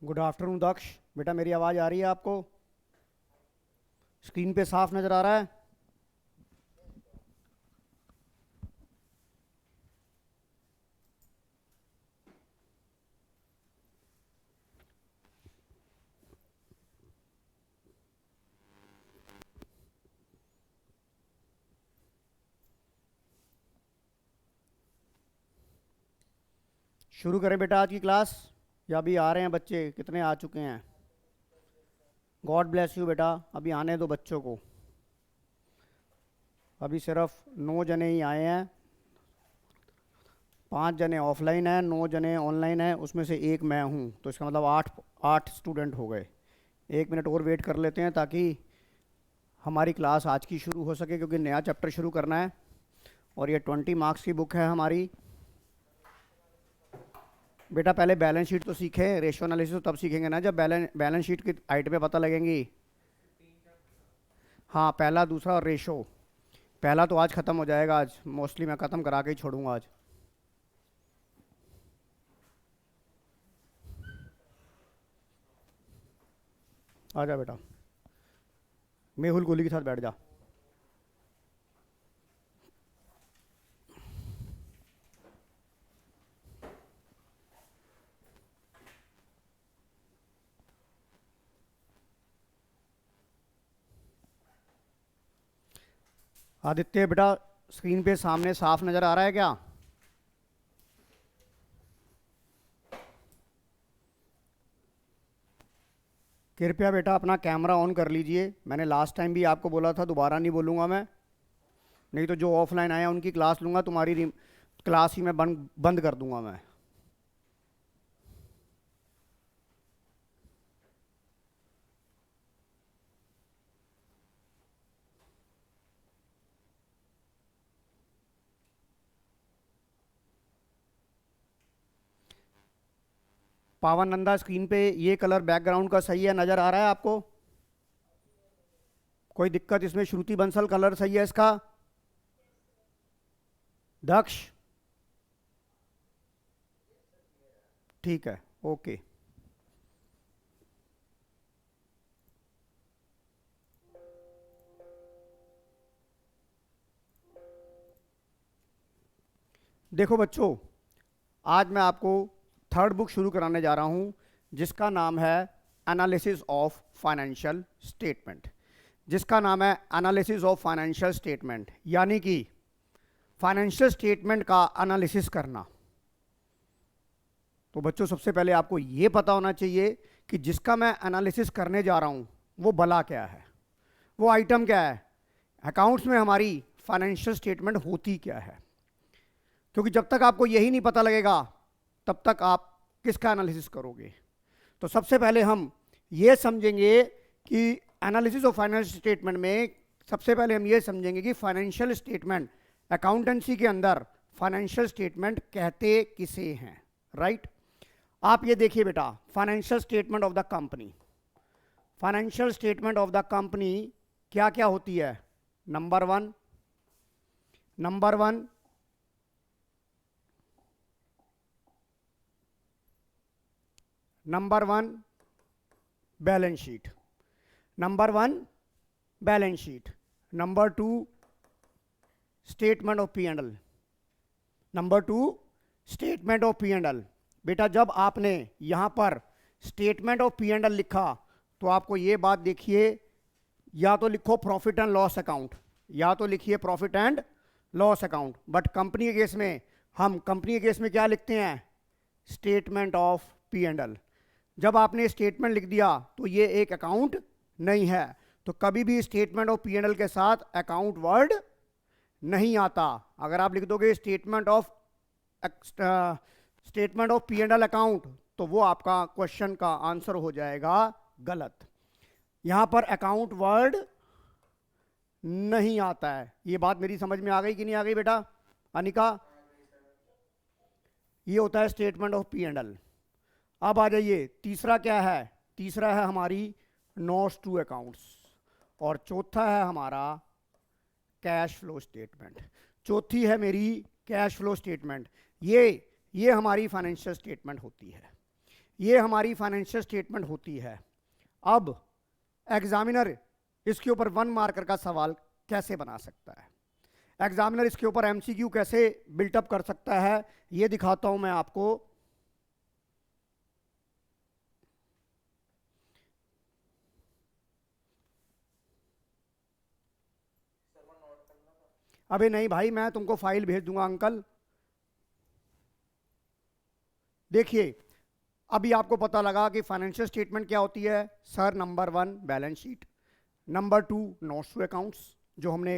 Good afternoon दक्ष। बेटा मेरी आवाज़ आ रही है आपको? स्क्रीन पे साफ नज़र आ रहा है? शुरू करें बेटा आज की क्लास, या अभी आ रहे हैं बच्चे? कितने आ चुके हैं? गॉड ब्लेस यू बेटा, अभी आने दो बच्चों को। अभी सिर्फ 9 जने ही आए हैं, 5 जने ऑफलाइन हैं, 9 जने ऑनलाइन हैं, उसमें से एक मैं हूँ, तो इसका मतलब 8 स्टूडेंट हो गए। 1 मिनट और वेट कर लेते हैं ताकि हमारी क्लास आज की शुरू हो सके, क्योंकि नया चैप्टर शुरू करना है और ये 20 मार्क्स की बुक है हमारी। बेटा पहले बैलेंस शीट तो सीखें, रेशियो एनालिसिस तो तब सीखेंगे ना जब बैलेंस शीट की आइटमें पता लगेंगी। हाँ, पहला दूसरा और रेशो। पहला तो आज ख़त्म हो जाएगा, आज मोस्टली मैं ख़त्म करा के ही छोड़ूंगा आज। आ जा बेटा, मेहुल गोली के साथ बैठ जा। आदित्य बेटा, स्क्रीन पे सामने साफ नज़र आ रहा है क्या? कृपया बेटा अपना कैमरा ऑन कर लीजिए। मैंने लास्ट टाइम भी आपको बोला था, दोबारा नहीं बोलूँगा मैं, नहीं तो जो ऑफलाइन आया उनकी क्लास लूँगा, तुम्हारी क्लास ही मैं बंद बंद कर दूँगा मैं। पावन नंदा, स्क्रीन पे ये कलर बैकग्राउंड का सही है, नज़र आ रहा है आपको? कोई दिक्कत इसमें? श्रुति बंसल कलर सही है इसका? दक्ष, ठीक है, ओके। देखो बच्चों, आज मैं आपको थर्ड बुक शुरू कराने जा रहा हूं, जिसका नाम है एनालिसिस ऑफ फाइनेंशियल स्टेटमेंट। जिसका नाम है एनालिसिस ऑफ फाइनेंशियल स्टेटमेंट, यानी कि फाइनेंशियल स्टेटमेंट का एनालिसिस करना। तो बच्चों सबसे पहले आपको यह पता होना चाहिए कि जिसका मैं एनालिसिस करने जा रहा हूं वो भला क्या है, वो आइटम क्या है, अकाउंट्स में हमारी फाइनेंशियल स्टेटमेंट होती क्या है। क्योंकि जब तक आपको यही नहीं पता लगेगा तब तक आप किसका एनालिसिस करोगे। तो सबसे पहले हम ये समझेंगे कि एनालिसिस ऑफ फाइनेंशियल स्टेटमेंट में सबसे पहले हम ये समझेंगे कि फाइनेंशियल स्टेटमेंट, अकाउंटेंसी के अंदर फाइनेंशियल स्टेटमेंट कहते किसे हैं, राइट? आप ये देखिए बेटा, financial statement of the company. Financial statement of the company क्या क्या होती है? Number one balance sheet. Number one balance sheet. Number two statement of P and L. Number two statement of P and L. बेटा जब आपने यहां पर statement of P and L लिखा तो आपको ये बात देखिए, या तो लिखो प्रॉफिट एंड लॉस अकाउंट, या तो लिखिए profit and loss account. But company के केस में हम क्या लिखते हैं? Statement of P and L. जब आपने स्टेटमेंट लिख दिया तो ये एक अकाउंट नहीं है, तो कभी भी statement of P and L के साथ अकाउंट वर्ड नहीं आता। अगर आप लिख दोगे statement of P and L account, तो वो आपका क्वेश्चन का आंसर हो जाएगा गलत। यहां पर अकाउंट वर्ड नहीं आता है। ये बात मेरी समझ में आ गई कि नहीं आ गई बेटा? अनिका, ये होता है statement of P and L. अब आ जाइए, तीसरा क्या है? तीसरा है हमारी नोट्स टू अकाउंट्स, और चौथा है हमारा कैश फ्लो स्टेटमेंट। चौथी है मेरी कैश फ्लो स्टेटमेंट। ये हमारी फाइनेंशियल स्टेटमेंट होती है। ये हमारी फाइनेंशियल स्टेटमेंट होती है। अब एग्जामिनर इसके ऊपर 1 मार्कर का सवाल कैसे बना सकता है, एग्जामिनर इसके ऊपर एमसीक्यू कैसे बिल्टअप कर सकता है, ये दिखाता हूं मैं आपको। अबे नहीं भाई, मैं तुमको फाइल भेज दूंगा अंकल। देखिए, अभी आपको पता लगा कि फाइनेंशियल स्टेटमेंट क्या होती है sir. Number 1 balance sheet, number 2 notes to accounts जो हमने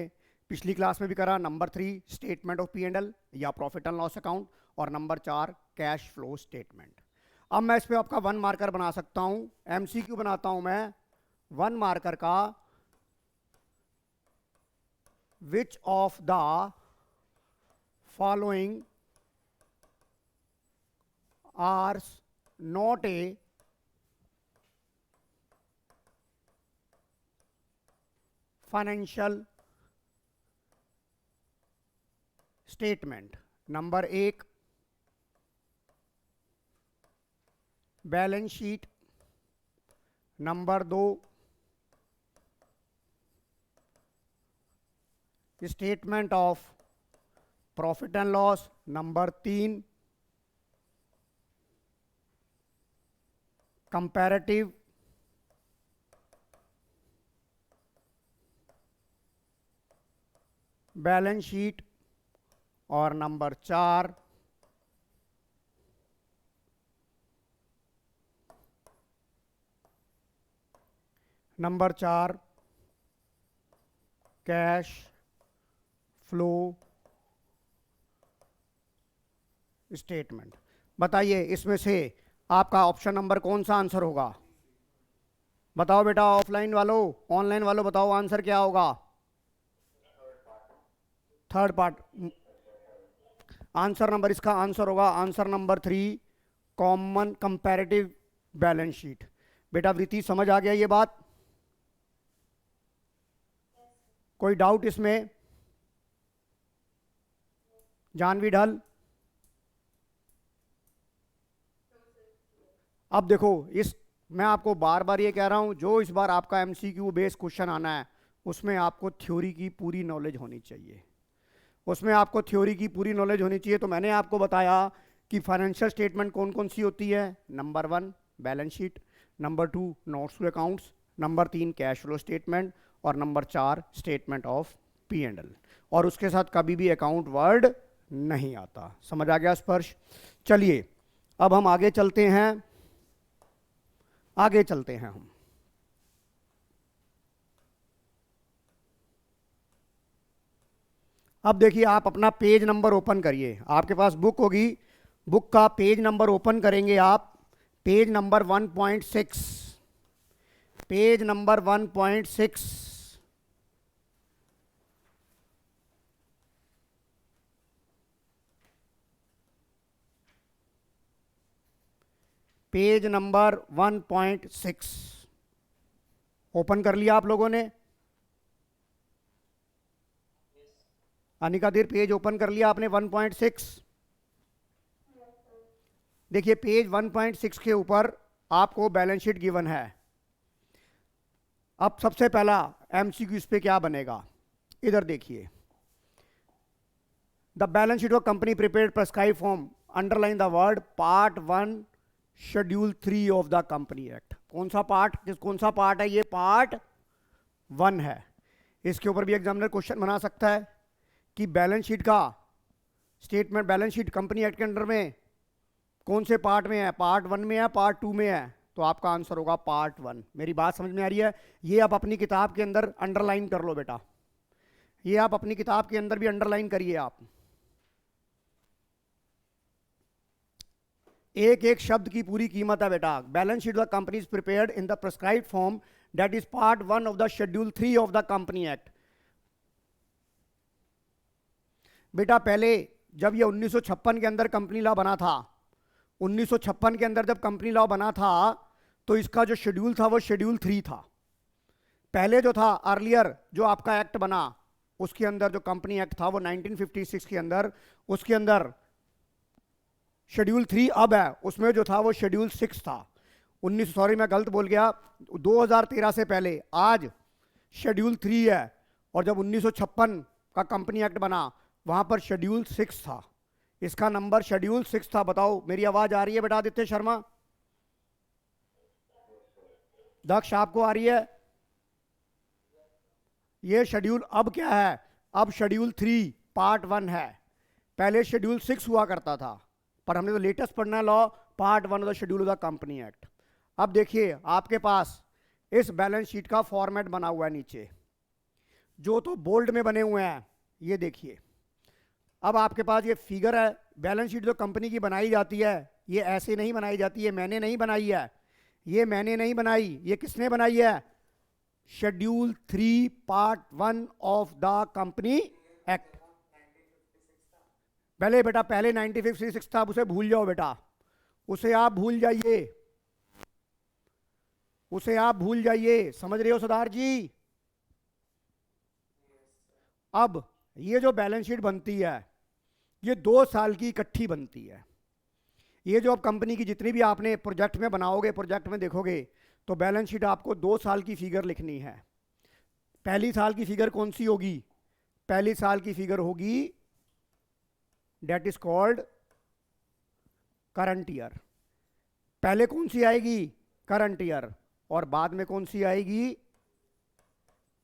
पिछली क्लास में भी करा, नंबर 3 स्टेटमेंट ऑफ P&L या प्रॉफिट एंड लॉस अकाउंट, और नंबर 4 कैश फ्लो स्टेटमेंट। अब मैं इस पे आपका 1 मार्कर बना सकता हूं, एमसीक्यू बनाता हूं मैं 1 मार्कर का। Which of the following are not a financial statement. Number 1 balance sheet, number 2 statement of profit and loss, number 3 comparative balance sheet, और नंबर 4 कैश फ्लो स्टेटमेंट। बताइए इसमें से आपका ऑप्शन नंबर कौन सा आंसर होगा? बताओ बेटा, ऑफलाइन वालों, ऑनलाइन वालों, बताओ आंसर क्या होगा? थर्ड पार्ट आंसर नंबर, इसका आंसर होगा answer number 3 common comparative balance sheet. बेटा वृत्ति, समझ आ गया ये बात? कोई डाउट इसमें? जानवी ढल, अब देखो, इस मैं आपको बार बार ये कह रहा हूं, जो इस बार आपका एमसीक्यू बेस्ड क्वेश्चन आना है उसमें आपको थ्योरी की पूरी नॉलेज होनी चाहिए, उसमें आपको थ्योरी की पूरी नॉलेज होनी चाहिए। तो मैंने आपको बताया कि फाइनेंशियल स्टेटमेंट कौन कौन सी होती है। Number 1 balance sheet, number 2 notes to accounts, number 3 cash flow statement, और नंबर 4 स्टेटमेंट ऑफ P&L। और उसके साथ कभी भी अकाउंट वर्ड नहीं आता। समझ आ गया स्पर्श? चलिए अब हम आगे चलते हैं, आगे चलते हैं हम। अब देखिए, आप अपना पेज नंबर ओपन करिए, आपके पास बुक होगी, बुक का पेज नंबर ओपन करेंगे आप, page number 1.6, page number 1.6। Page number 1.6 open कर लिया आप लोगों ने? अनिका देर, पेज ओपन कर लिया आपने 1.6? देखिए पेज 1.6 के ऊपर आपको बैलेंस शीट गिवन है। अब सबसे पहला एमसीक्यू इस पे क्या बनेगा, इधर देखिए। The balance sheet of company prepared prescribe form, underline the word part 1 schedule 3 of the company act. कौन सा पार्ट, कौन सा पार्ट है ये? पार्ट 1 है। इसके ऊपर भी एग्जामिनर क्वेश्चन बना सकता है कि बैलेंस शीट का statement, balance sheet company act के अंडर में कौन से पार्ट में है, पार्ट 1 में है, पार्ट 2 में है? तो आपका आंसर होगा पार्ट 1। मेरी बात समझ में आ रही है? ये आप अपनी किताब के अंदर अंडरलाइन कर लो बेटा, ये आप अपनी किताब के अंदर भी अंडरलाइन करिए आप। एक एक शब्द की पूरी कीमत है बेटा। Balance sheet of the company is prepared in the prescribed form that is part 1 of the schedule 3 of the company act. बेटा पहले जब ये 1956 के अंदर कंपनी लॉ बना था, 1956 के अंदर जब कंपनी लॉ बना था तो इसका जो शेड्यूल था वो शेड्यूल 3 था। पहले जो था अर्लियर जो आपका एक्ट बना उसके अंदर जो कंपनी एक्ट था वो 1956 के अंदर, उसके अंदर शेड्यूल 3 अब है, उसमें जो था वो शेड्यूल 6 था। 19, सॉरी मैं गलत बोल गया, 2013 से पहले आज शेड्यूल 3 है, और जब 1956 का कंपनी एक्ट बना वहां पर शेड्यूल 6 था, इसका नंबर शेड्यूल 6 था। बताओ मेरी आवाज आ रही है बेटा आदित्य शर्मा? दक्ष आपको आ रही है? ये शेड्यूल अब क्या है? अब शेड्यूल 3 पार्ट 1 है। पहले शेड्यूल 6 हुआ करता था, पर हमने तो लेटेस्ट पढ़ना है law, part 1 of the schedule of the company act. अब देखिए आपके पास इस बैलेंस शीट का फॉर्मेट बना हुआ है नीचे, जो तो बोल्ड में बने हुए हैं, ये देखिए। अब आपके पास ये फिगर है। बैलेंस शीट जो कंपनी की बनाई जाती है ये ऐसे नहीं बनाई जाती है, मैंने नहीं बनाई है, ये मैंने नहीं बनाई, ये किसने बनाई है? Schedule 3 part 1 of the company act. पहले बेटा, पहले 1956 था, उसे भूल जाओ बेटा, उसे आप भूल जाइए, उसे आप भूल जाइए। समझ रहे हो सरदार जी? अब ये जो बैलेंस शीट बनती है ये 2 साल की इकट्ठी बनती है। ये जो अब कंपनी की जितनी भी आपने प्रोजेक्ट में बनाओगे, प्रोजेक्ट में देखोगे तो बैलेंस शीट आपको 2 साल की फिगर लिखनी है। पहली साल की फिगर कौन सी होगी? पहली साल की फिगर होगी that is called current year. पहले कौन सी आएगी? करंट ईयर, और बाद में कौन सी आएगी?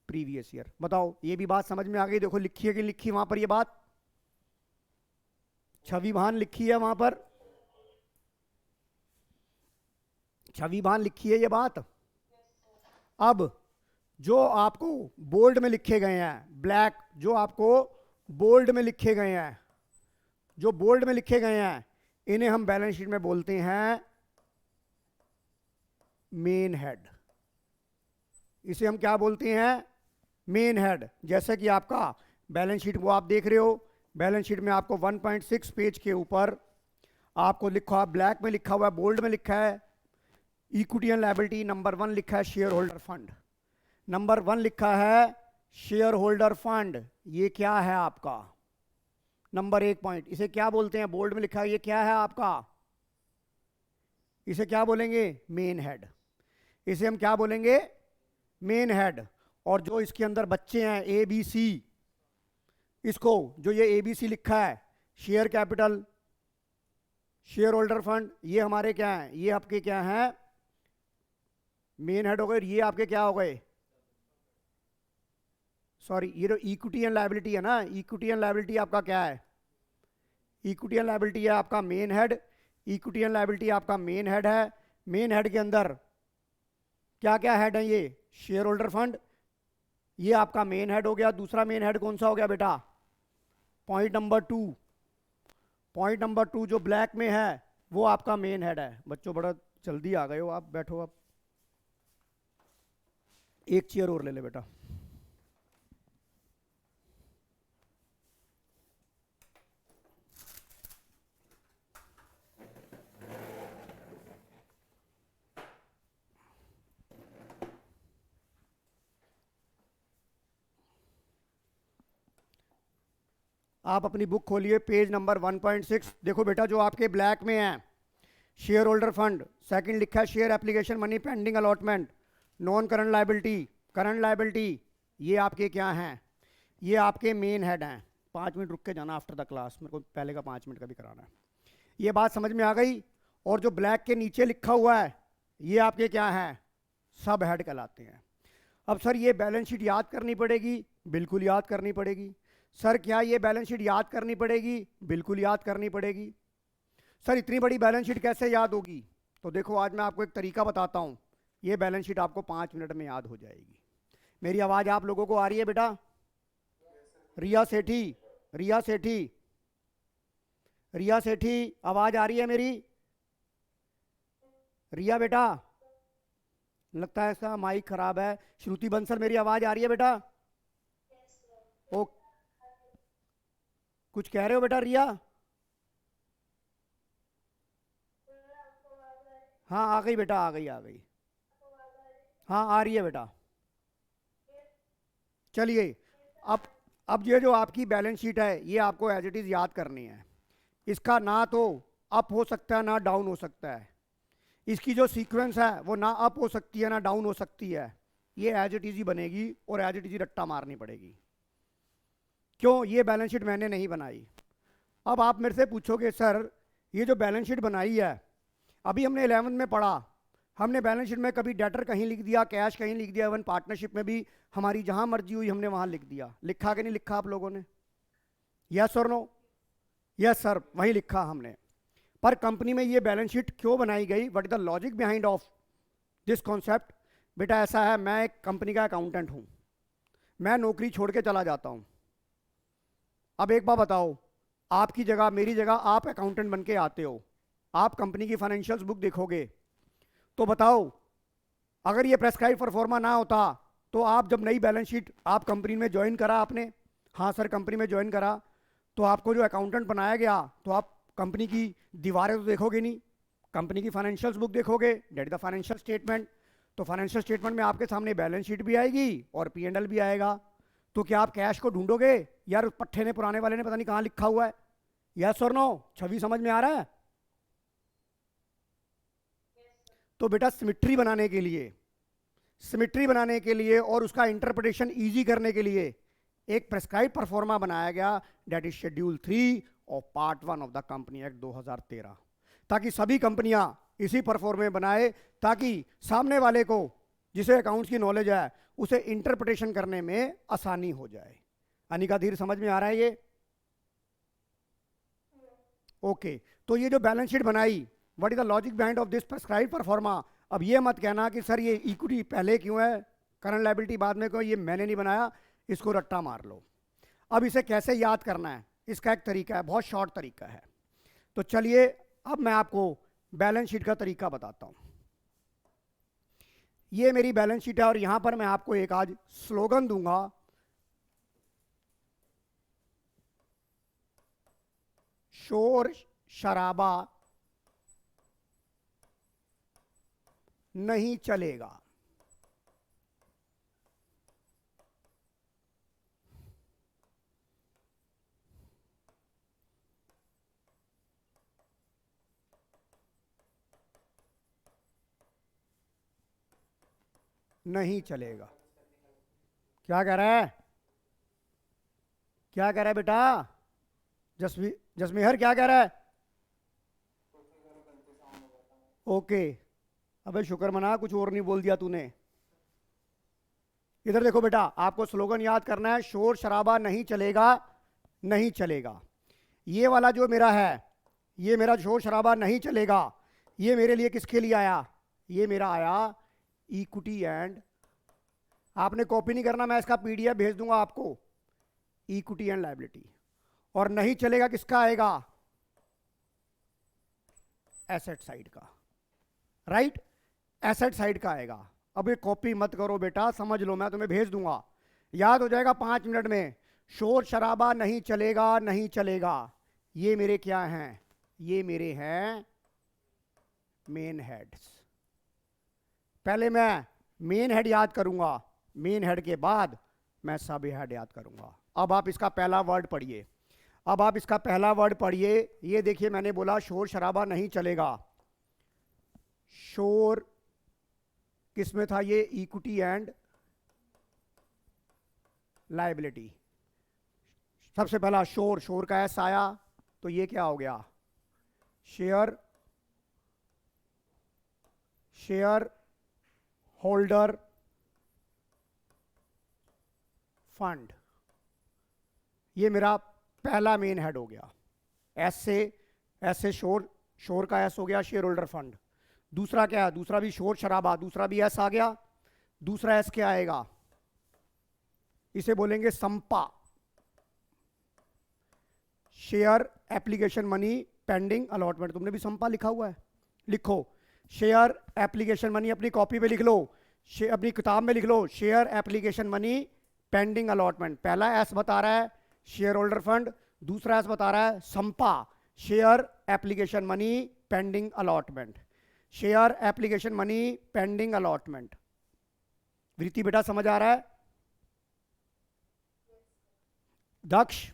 Previous year. बताओ ये भी बात समझ में आ गई? देखो लिखी है कि लिखी वहां पर, ये बात छवि भान लिखी है वहां पर, छवि भान लिखी है ये बात। अब जो आपको बोल्ड में लिखे गए हैं, ब्लैक जो आपको बोल्ड में लिखे गए हैं, जो बोल्ड में लिखे गए हैं, इन्हें हम बैलेंस शीट में बोलते हैं मेन हेड। इसे हम क्या बोलते हैं? Main head. जैसे कि आपका बैलेंस शीट वो आप देख रहे हो, बैलेंस शीट में आपको 1.6 पेज के ऊपर आपको लिखा, ब्लैक में लिखा हुआ है, बोल्ड में लिखा है इक्विटी एंड लायबिलिटी। नंबर 1 लिखा है शेयर होल्डर फंड, नंबर 1 लिखा है शेयर होल्डर फंड। ये क्या है आपका? Number 1 point. इसे क्या बोलते हैं? बोल्ड में लिखा है, ये क्या है आपका? इसे क्या बोलेंगे? Main head. इसे हम क्या बोलेंगे? Main head. और जो इसके अंदर बच्चे हैं ए बी सी, इसको जो ये ए बी सी लिखा है, share capital, share holder fund, ये हमारे क्या हैं? ये आपके क्या हैं? मेन हेड हो गए। ये आपके क्या हो गए? सॉरी, ये जो इक्विटी एंड लायबिलिटी है ना, इक्विटी एंड लायबिलिटी आपका क्या है? इक्विटी एंड लायबिलिटी है आपका main head. Equity and liability आपका मेन हेड है। मेन हेड के अंदर क्या क्या हेड है? ये शेयर होल्डर फंड, ये आपका मेन हेड हो गया। दूसरा मेन हेड कौन सा हो गया बेटा? Point number 2। पॉइंट नंबर 2 जो ब्लैक में है वो आपका मेन हेड है। बच्चों बड़ा जल्दी आ गए हो आप, बैठो। आप एक चेयर और ले ले बेटा। आप अपनी बुक खोलिए, पेज नंबर 1.6। देखो बेटा, जो आपके ब्लैक में है शेयर होल्डर फंड, सेकंड लिखा है share application money pending allotment, non current liability, current liability, ये आपके क्या हैं? ये आपके मेन हेड हैं। 5 मिनट रुक के जाना आफ्टर द क्लास, मेरे को पहले का 5 मिनट का भी कराना है। ये बात समझ में आ गई? और जो ब्लैक के नीचे लिखा हुआ है ये आपके क्या हैं? सब हेड कहलाते हैं। अब सर ये बैलेंस शीट याद करनी पड़ेगी? बिल्कुल याद करनी पड़ेगी। सर क्या ये बैलेंस शीट याद करनी पड़ेगी? बिल्कुल याद करनी पड़ेगी। सर इतनी बड़ी बैलेंस शीट कैसे याद होगी? तो देखो आज मैं आपको एक तरीका बताता हूँ, ये बैलेंस शीट आपको 5 मिनट में याद हो जाएगी। मेरी आवाज़ आप लोगों को आ रही है बेटा? रिया सेठी, रिया सेठी, रिया सेठी, आवाज़ आ रही है मेरी? रिया बेटा, लगता है इसका माइक खराब है। श्रुति बंसल, मेरी आवाज़ आ रही है बेटा? ओ, कुछ कह रहे हो बेटा रिया? हाँ आ गई बेटा, आ गई आ गई। हाँ आ रही है बेटा। चलिए, अब ये जो आपकी बैलेंस शीट है ये आपको एज इट इज़ याद करनी है। इसका ना तो अप हो सकता है ना डाउन हो सकता है। इसकी जो सीक्वेंस है वो ना अप हो सकती है ना डाउन हो सकती है। ये एज इट इज ही बनेगी और एज इट इज ही रट्टा मारनी पड़ेगी। क्यों? ये बैलेंस शीट मैंने नहीं बनाई। अब आप मेरे से पूछोगे सर ये जो बैलेंस शीट बनाई है, अभी हमने 11th में पढ़ा, हमने बैलेंस शीट में कभी डेटर कहीं लिख दिया, कैश कहीं लिख दिया, इवन पार्टनरशिप में भी हमारी जहां मर्जी हुई हमने वहां लिख दिया। लिखा कि नहीं लिखा आप लोगों ने? यस और नो? यस सर, वहीं लिखा हमने। पर कंपनी में ये बैलेंस शीट क्यों बनाई गई? What is the logic behind of this concept? बेटा ऐसा है, मैं एक कंपनी का अकाउंटेंट हूं, मैं नौकरी छोड़ के चला जाता हूं। अब एक बात बताओ, आपकी जगह मेरी जगह आप अकाउंटेंट बन के आते हो, आप कंपनी की फाइनेंशियल बुक देखोगे, तो बताओ अगर ये प्रेस्क्राइब परफॉर्मा ना होता तो आप जब नई बैलेंस शीट आप कंपनी में ज्वाइन करा आपने, हाँ सर कंपनी में ज्वाइन करा, तो आपको जो अकाउंटेंट बनाया गया तो आप कंपनी की दीवारें तो देखोगे नहीं, कंपनी की फाइनेंशियल बुक देखोगे, डेट द फाइनेंशियल स्टेटमेंट। तो फाइनेंशियल स्टेटमेंट में आपके सामने बैलेंस शीट भी आएगी और P&L भी आएगा। तो क्या आप कैश को ढूंढोगे? यार उस पट्टे ने, पुराने वाले ने पता नहीं कहाँ लिखा हुआ है। यस और नो? छवि समझ में आ रहा है? तो बेटा सिमिट्री बनाने के लिए, सिमिट्री बनाने के लिए और उसका इंटरप्रिटेशन इजी करने के लिए एक प्रेस्क्राइब परफॉर्मा बनाया गया, that is schedule 3 of part 1 of the company act 2013, ताकि सभी कंपनियां इसी परफॉर्मे बनाए, ताकि सामने वाले को जिसे अकाउंट्स की नॉलेज है उसे इंटरप्रिटेशन करने में आसानी हो जाए। अनिका धीर समझ में आ रहा है ये? ओके। तो ये जो बैलेंस शीट बनाई, what is the logic behind of this prescribe pro forma? अब ये मत कहना कि सर ये इक्विटी पहले क्यों है, करंट लायबिलिटी बाद में क्यों, ये मैंने नहीं बनाया, इसको रट्टा मार लो। अब इसे कैसे याद करना है, इसका एक तरीका है, बहुत शॉर्ट तरीका है। तो चलिए अब मैं आपको बैलेंस शीट का तरीका बताता हूं। ये मेरी बैलेंस शीट है और यहां पर मैं आपको एक आज स्लोगन दूंगा, शोर शराबा नहीं चलेगा। नहीं चलेगा। क्या कह रहा है? क्या कह रहा है बेटा? जसमीहर क्या कह रहा है? ओके। अबे शुक्र मना, कुछ और नहीं बोल दिया तूने। इधर देखो बेटा, आपको स्लोगन याद करना है, शोर शराबा नहीं चलेगा, नहीं चलेगा। ये वाला जो मेरा है, ये मेरा शोर शराबा नहीं चलेगा, ये मेरे लिए किसके लिए आया? ये मेरा आया इक्विटी एंड, आपने कॉपी नहीं करना, मैं इसका PDF भेज दूंगा आपको, इक्विटी एंड लायबिलिटी। और नहीं चलेगा किसका आएगा? एसेट साइड का, राइट? एसेट साइड का आएगा। अब ये कॉपी मत करो बेटा, समझ लो, मैं तुम्हें भेज दूंगा, याद हो जाएगा 5 मिनट में। शोर शराबा नहीं चलेगा, नहीं चलेगा। ये मेरे क्या हैं? ये मेरे हैं मेन हेड्स। पहले मैं मेन हेड याद करूंगा, मेन हेड के बाद मैं सब हेड याद करूंगा। अब आप इसका पहला वर्ड पढ़िए, अब आप इसका पहला वर्ड पढ़िए। ये देखिए, मैंने बोला शोर शराबा नहीं चलेगा। शोर किसमें था? ये इक्विटी एंड लायबिलिटी। सबसे पहला शोर, शोर का एस आया, तो ये क्या हो गया? Share, share holder fund. ये मेरा पहला मेन हेड हो गया। एस से शोर, शोर का एस हो गया शेयर होल्डर फंड। दूसरा क्या है? दूसरा भी शोर शराबा, दूसरा भी एस आ गया। दूसरा एस क्या आएगा? इसे बोलेंगे संपा, share application money pending allotment. तुमने भी संपा लिखा हुआ है, लिखो शेयर एप्लीकेशन मनी, अपनी कॉपी पे लिख लो, अपनी किताब में लिख लो, share application money pending allotment. पहला एस बता रहा है शेयर होल्डर फंड, दूसरा एस बता रहा है संपा, share application money pending allotment, share application money pending allotment. वृत्ति बेटा समझ आ रहा है? दक्ष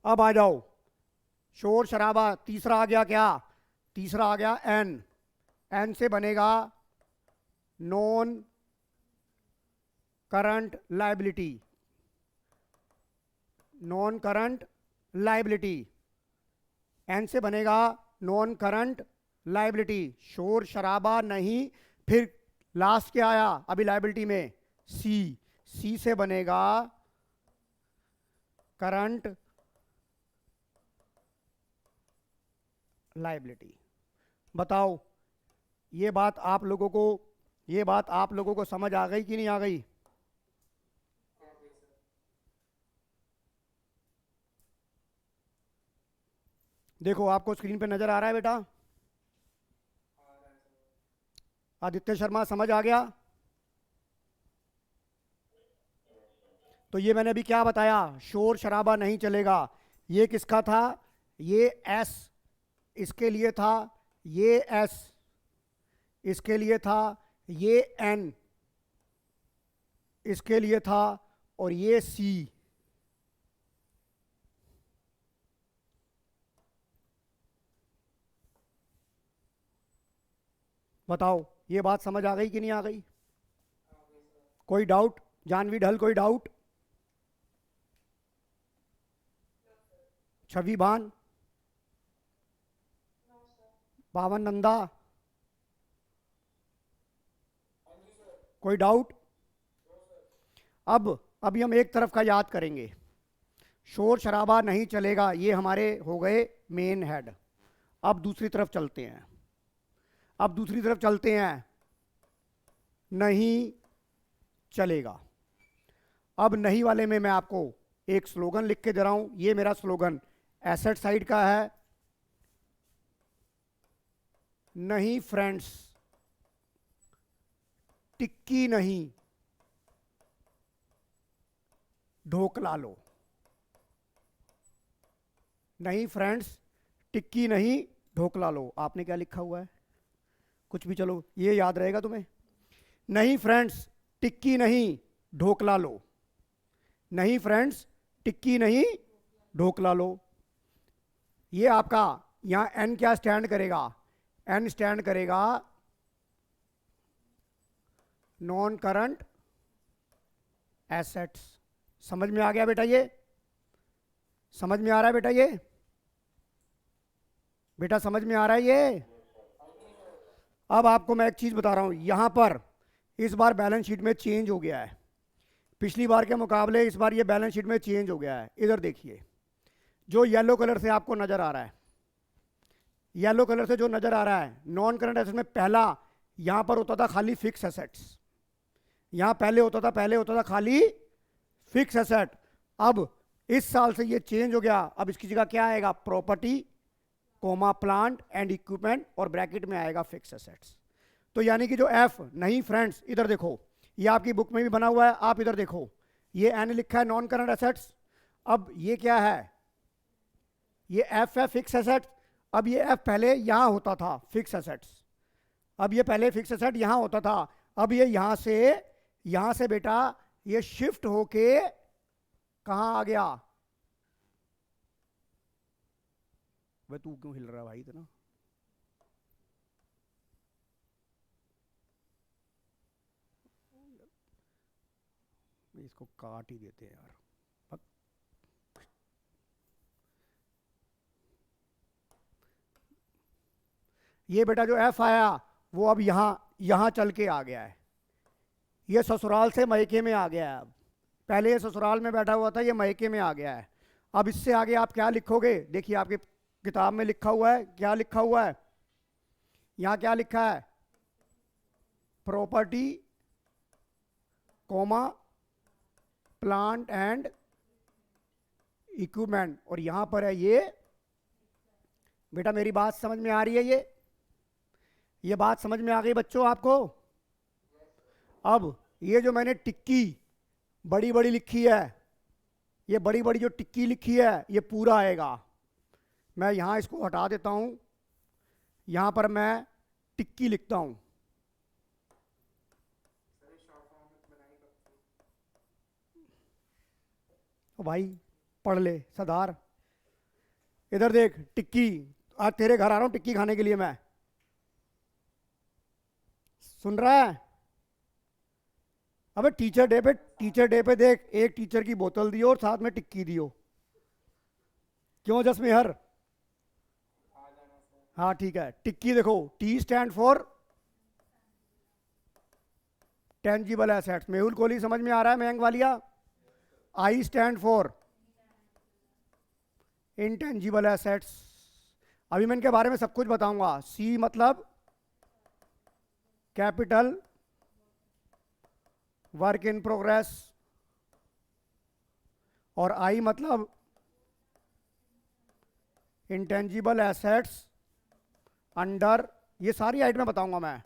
अब आ जाओ, शोर शराबा। तीसरा आ गया क्या? तीसरा आ गया एन। एन से बनेगा non current liability. Non current liability, N से बनेगा नॉन करंट लायबिलिटी। शोर शराबा नहीं, फिर लास्ट क्या आया अभी लायबिलिटी में? सी। सी से बनेगा करंट लायबिलिटी। बताओ ये बात आप लोगों को, ये बात आप लोगों को समझ आ गई कि नहीं आ गई? देखो आपको स्क्रीन पे नजर आ रहा है बेटा? आदित्य शर्मा समझ आ गया? तो ये मैंने अभी क्या बताया? शोर शराबा नहीं चलेगा। ये किसका था? ये एस इसके लिए था, ये एस इसके लिए था, ये एन इसके लिए था, और ये सी। बताओ ये बात समझ आ गई कि नहीं आ गई? कोई डाउट? जानवी ढल कोई डाउट? छवि भान, पावन नंदा, कोई डाउट? अब अभी हम एक तरफ का याद करेंगे। शोर शराबा नहीं चलेगा, ये हमारे हो गए मेन हेड। अब दूसरी तरफ चलते हैं। अब दूसरी तरफ चलते हैं। नहीं चलेगा। अब नहीं वाले में मैं आपको एक स्लोगन लिख के दे रहा हूं। ये मेरा स्लोगन एसेट साइड का है। नहीं फ्रेंड्स, टिक्की नहीं, ढोकला लो। नहीं फ्रेंड्स, टिक्की नहीं, ढोकला लो। आपने क्या लिखा हुआ है? कुछ भी, चलो ये याद रहेगा तुम्हें। नहीं फ्रेंड्स, टिक्की नहीं, ढोकला लो। नहीं फ्रेंड्स, टिक्की नहीं, ढोकला लो। ये आपका यहां एन क्या स्टैंड करेगा? एन स्टैंड करेगा नॉन करंट एसेट्स। समझ में आ गया बेटा? ये समझ में आ रहा है बेटा? ये बेटा समझ में आ रहा है ये? अब आपको मैं एक चीज बता रहा हूं। यहां पर इस बार बैलेंस शीट में चेंज हो गया है। पिछली बार के मुकाबले इस बार ये बैलेंस शीट में चेंज हो गया है। इधर देखिए, जो येलो कलर से आपको नजर आ रहा है, येलो कलर से जो नजर आ रहा है, नॉन करंट एसेट में पहला यहां पर होता था खाली फिक्स एसेट्स। यहां पहले होता था खाली फिक्स एसेट। अब इस साल से ये चेंज हो गया। अब इसकी जगह क्या आएगा? Property comma plant and equipment, और ब्रैकेट में आएगा फिक्स एसेट्स। तो यानी कि जो एफ, नहीं फ्रेंड्स इधर देखो, ये आपकी बुक में भी बना हुआ है, आप इधर देखो, ये एन लिखा है नॉन करंट एसेट्स। अब ये क्या है? ये एफ है फिक्स एसेट्स। अब ये एफ पहले यहां होता था फिक्स एसेट्स। अब ये पहले फिक्स एसेट यहां होता था। अब ये यहां से बेटा ये शिफ्ट होके कहां आ गया? वे तू क्यों हिल रहा है भाई इतना? इसको काट ही देते हैं यार। ये बेटा जो एफ आया वो अब यहां चल के आ गया है। ये ससुराल से मायके में आ गया है। अब पहले ये ससुराल में बैठा हुआ था, ये मायके में आ गया है। अब इससे आगे आप क्या लिखोगे? देखिए आपकी किताब में लिखा हुआ है, क्या लिखा हुआ है? यहां क्या लिखा है? Property comma plant and equipment, और यहां पर है ये। बेटा मेरी बात समझ में आ रही है? ये बात समझ में आ गई बच्चों आपको? अब ये जो मैंने टिक्की बड़ी बड़ी लिखी है, ये बड़ी बड़ी जो टिक्की लिखी है, ये पूरा आएगा। मैं यहां इसको हटा देता हूं, यहां पर मैं टिक्की लिखता हूं। ओ भाई पढ़ ले सदार। इधर देख टिक्की, आज तेरे घर आ रहा हूं टिक्की खाने के लिए मैं, सुन रहा है? अबे टीचर डे पे देख, एक टीचर की बोतल दियो और साथ में टिक्की दियो। क्यों जसमेहर? हाँ ठीक है, टिक्की देखो, T stand for tangible assets, Mehul Kohli समझ में आ रहा है मयंक वालिया? आई स्टैंड फॉर इंटेंजिबल एसेट्स। अभी मैं इनके बारे में सब कुछ बताऊंगा। सी मतलब कैपिटल वर्क इन प्रोग्रेस, और आई मतलब इंटेंजिबल एसेट्स अंडर, ये सारी आइटमें बताऊंगा मैं,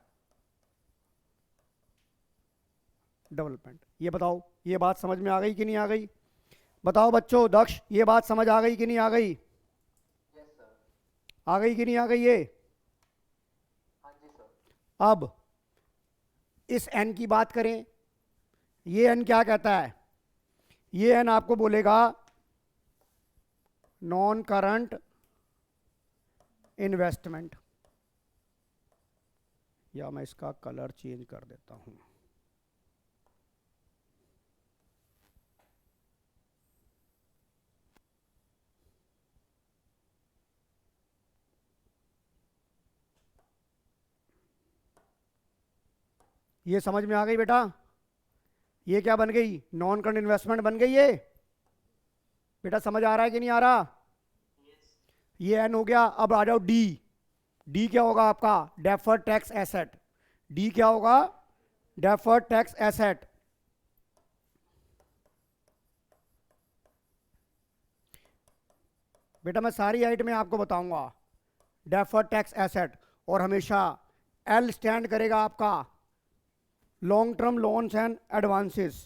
डेवलपमेंट। ये बताओ, ये बात समझ में आ गई कि नहीं आ गई? बताओ बच्चों, दक्ष ये बात समझ आ गई कि नहीं आ गई? आ गई कि नहीं आ गई ये? अब इस एन की बात करें, ये एन क्या कहता है? ये एन आपको बोलेगा नॉन करंट इन्वेस्टमेंट, या मैं इसका कलर चेंज कर देता हूं। ये समझ में आ गई बेटा? ये क्या बन गई? नॉन करंट इन्वेस्टमेंट बन गई ये। बेटा समझ आ रहा है कि नहीं आ रहा? ये एन हो गया। अब आ जाओ डी। डी क्या होगा आपका? Deferred tax asset. डी क्या होगा? Deferred tax asset. बेटा मैं सारी आइटमें आपको बताऊंगा। डेफर्ड टैक्स एसेट, और हमेशा एल स्टैंड करेगा आपका long term loans and advances.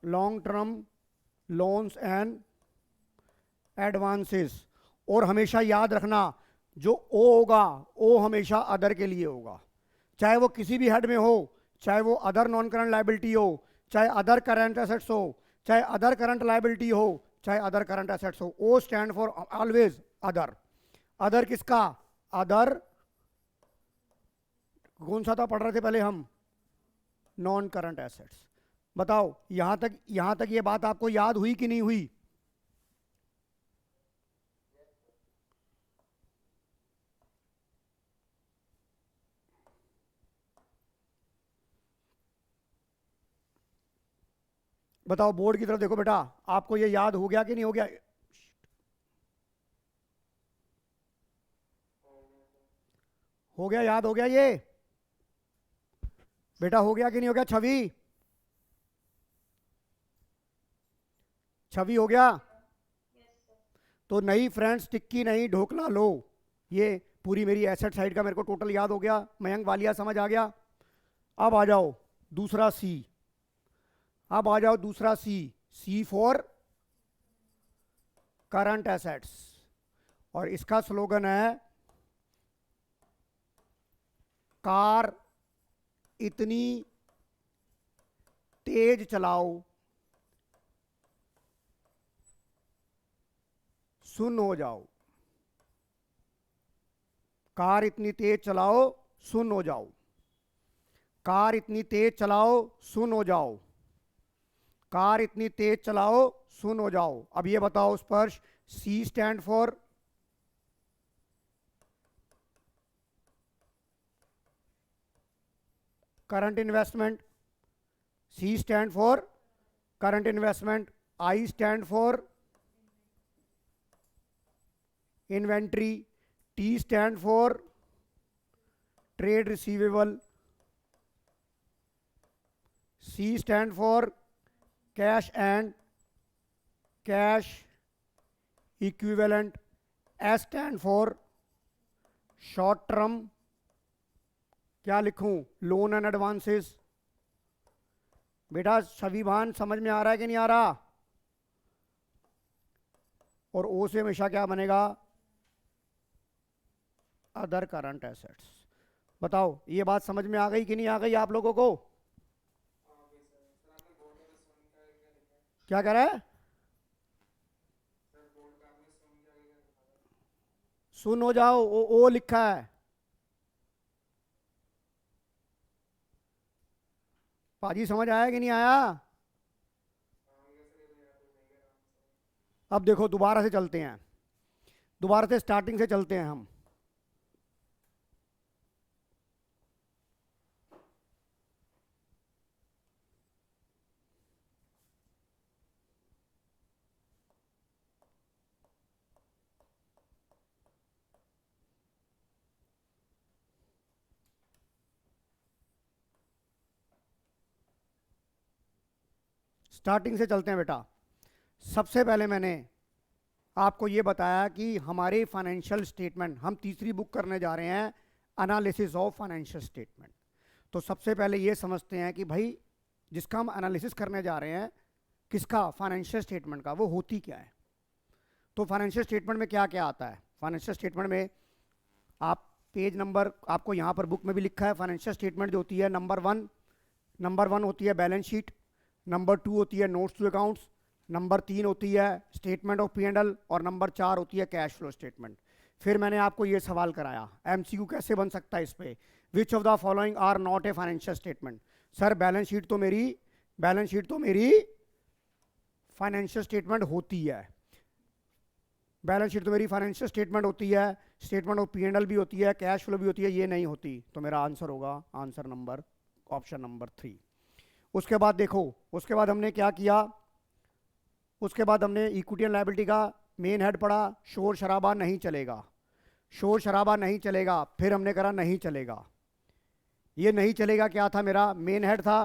Long term loans and advances. और हमेशा याद रखना, जो ओ होगा, ओ हमेशा अदर के लिए होगा, चाहे वो किसी भी हेड में हो, चाहे वो अदर नॉन करंट लायबिलिटी हो, चाहे अदर करंट एसेट्स हो, चाहे अदर करंट लायबिलिटी हो, चाहे अदर करंट एसेट्स हो। O stand for always other. Other किसका? अदर कौन सा था पढ़ रहे थे पहले हम? Non current assets. बताओ यहां तक ये बात आपको याद हुई कि नहीं हुई? बताओ बोर्ड की तरफ देखो बेटा, आपको ये याद हो गया कि नहीं हो गया? हो गया, याद हो गया ये? बेटा हो गया कि नहीं हो गया? छवि, छवि हो गया? तो नहीं फ्रेंड्स, टिक्की नहीं ढोकला लो। ये पूरी मेरी एसेट साइड का मेरे को टोटल याद हो गया। मयंक वालिया समझ आ गया? अब आ जाओ दूसरा सी। अब आ जाओ दूसरा सी। सी फॉर करंट एसेट्स, और इसका स्लोगन है कार इतनी तेज चलाओ सुन हो जाओ। कार इतनी तेज चलाओ सुन हो जाओ। कार इतनी तेज चलाओ सुन हो जाओ। कार इतनी तेज चलाओ सुन हो जाओ। अब ये बताओ Sparsh, C stand for current investment, C stand for current investment, I stand for inventory, T stand for trade receivable, C stand for cash and cash equivalent, S stand for short term, क्या लिखूं? Loan and advances. बेटा सभी भान समझ में आ रहा है कि नहीं आ रहा? और ओ से हमेशा क्या बनेगा? Other current assets. बताओ ये बात समझ में आ गई कि नहीं आ गई आप लोगों को? क्या कह रहा है? सुन हो जाओ, ओ लिखा है। पाजी समझ आया कि नहीं आया? अब देखो दोबारा से चलते हैं, दोबारा से स्टार्टिंग से चलते हैं हम। स्टार्टिंग से चलते हैं बेटा। सबसे पहले मैंने आपको ये बताया कि हमारे फाइनेंशियल स्टेटमेंट, हम तीसरी बुक करने जा रहे हैं, एनालिसिस ऑफ फाइनेंशियल स्टेटमेंट। तो सबसे पहले ये समझते हैं कि भाई जिसका हम एनालिसिस करने जा रहे हैं, किसका? फाइनेंशियल स्टेटमेंट का, वो होती क्या है। तो फाइनेंशियल स्टेटमेंट में क्या क्या आता है? फाइनेंशियल स्टेटमेंट में आप पेज नंबर, आपको यहाँ पर बुक में भी लिखा है, फाइनेंशियल स्टेटमेंट जो होती है नंबर वन होती है बैलेंस शीट, नंबर 2 होती है नोट्स टू अकाउंट्स, नंबर 3 होती है स्टेटमेंट ऑफ P&L और नंबर 4 होती है कैश फ्लो स्टेटमेंट। फिर मैंने आपको ये सवाल कराया, MCQ कैसे बन सकता है इस पे, which of the following are not a financial statement. Sir balance sheet तो मेरी फाइनेंशियल स्टेटमेंट होती है, बैलेंस शीट तो मेरी फाइनेंशियल स्टेटमेंट होती है, स्टेटमेंट ऑफ P&L भी होती है, कैश फ्लो भी होती है, ये नहीं होती। तो मेरा आंसर होगा आंसर नंबर, ऑप्शन नंबर 3। उसके बाद देखो, उसके बाद हमने क्या किया, उसके बाद हमने इक्विटी एंड लायबिलिटी का मेन हेड पढ़ा, शोर शराबा नहीं चलेगा, शोर शराबा नहीं चलेगा। फिर हमने करा नहीं चलेगा, ये नहीं चलेगा क्या था, मेरा मेन हेड था।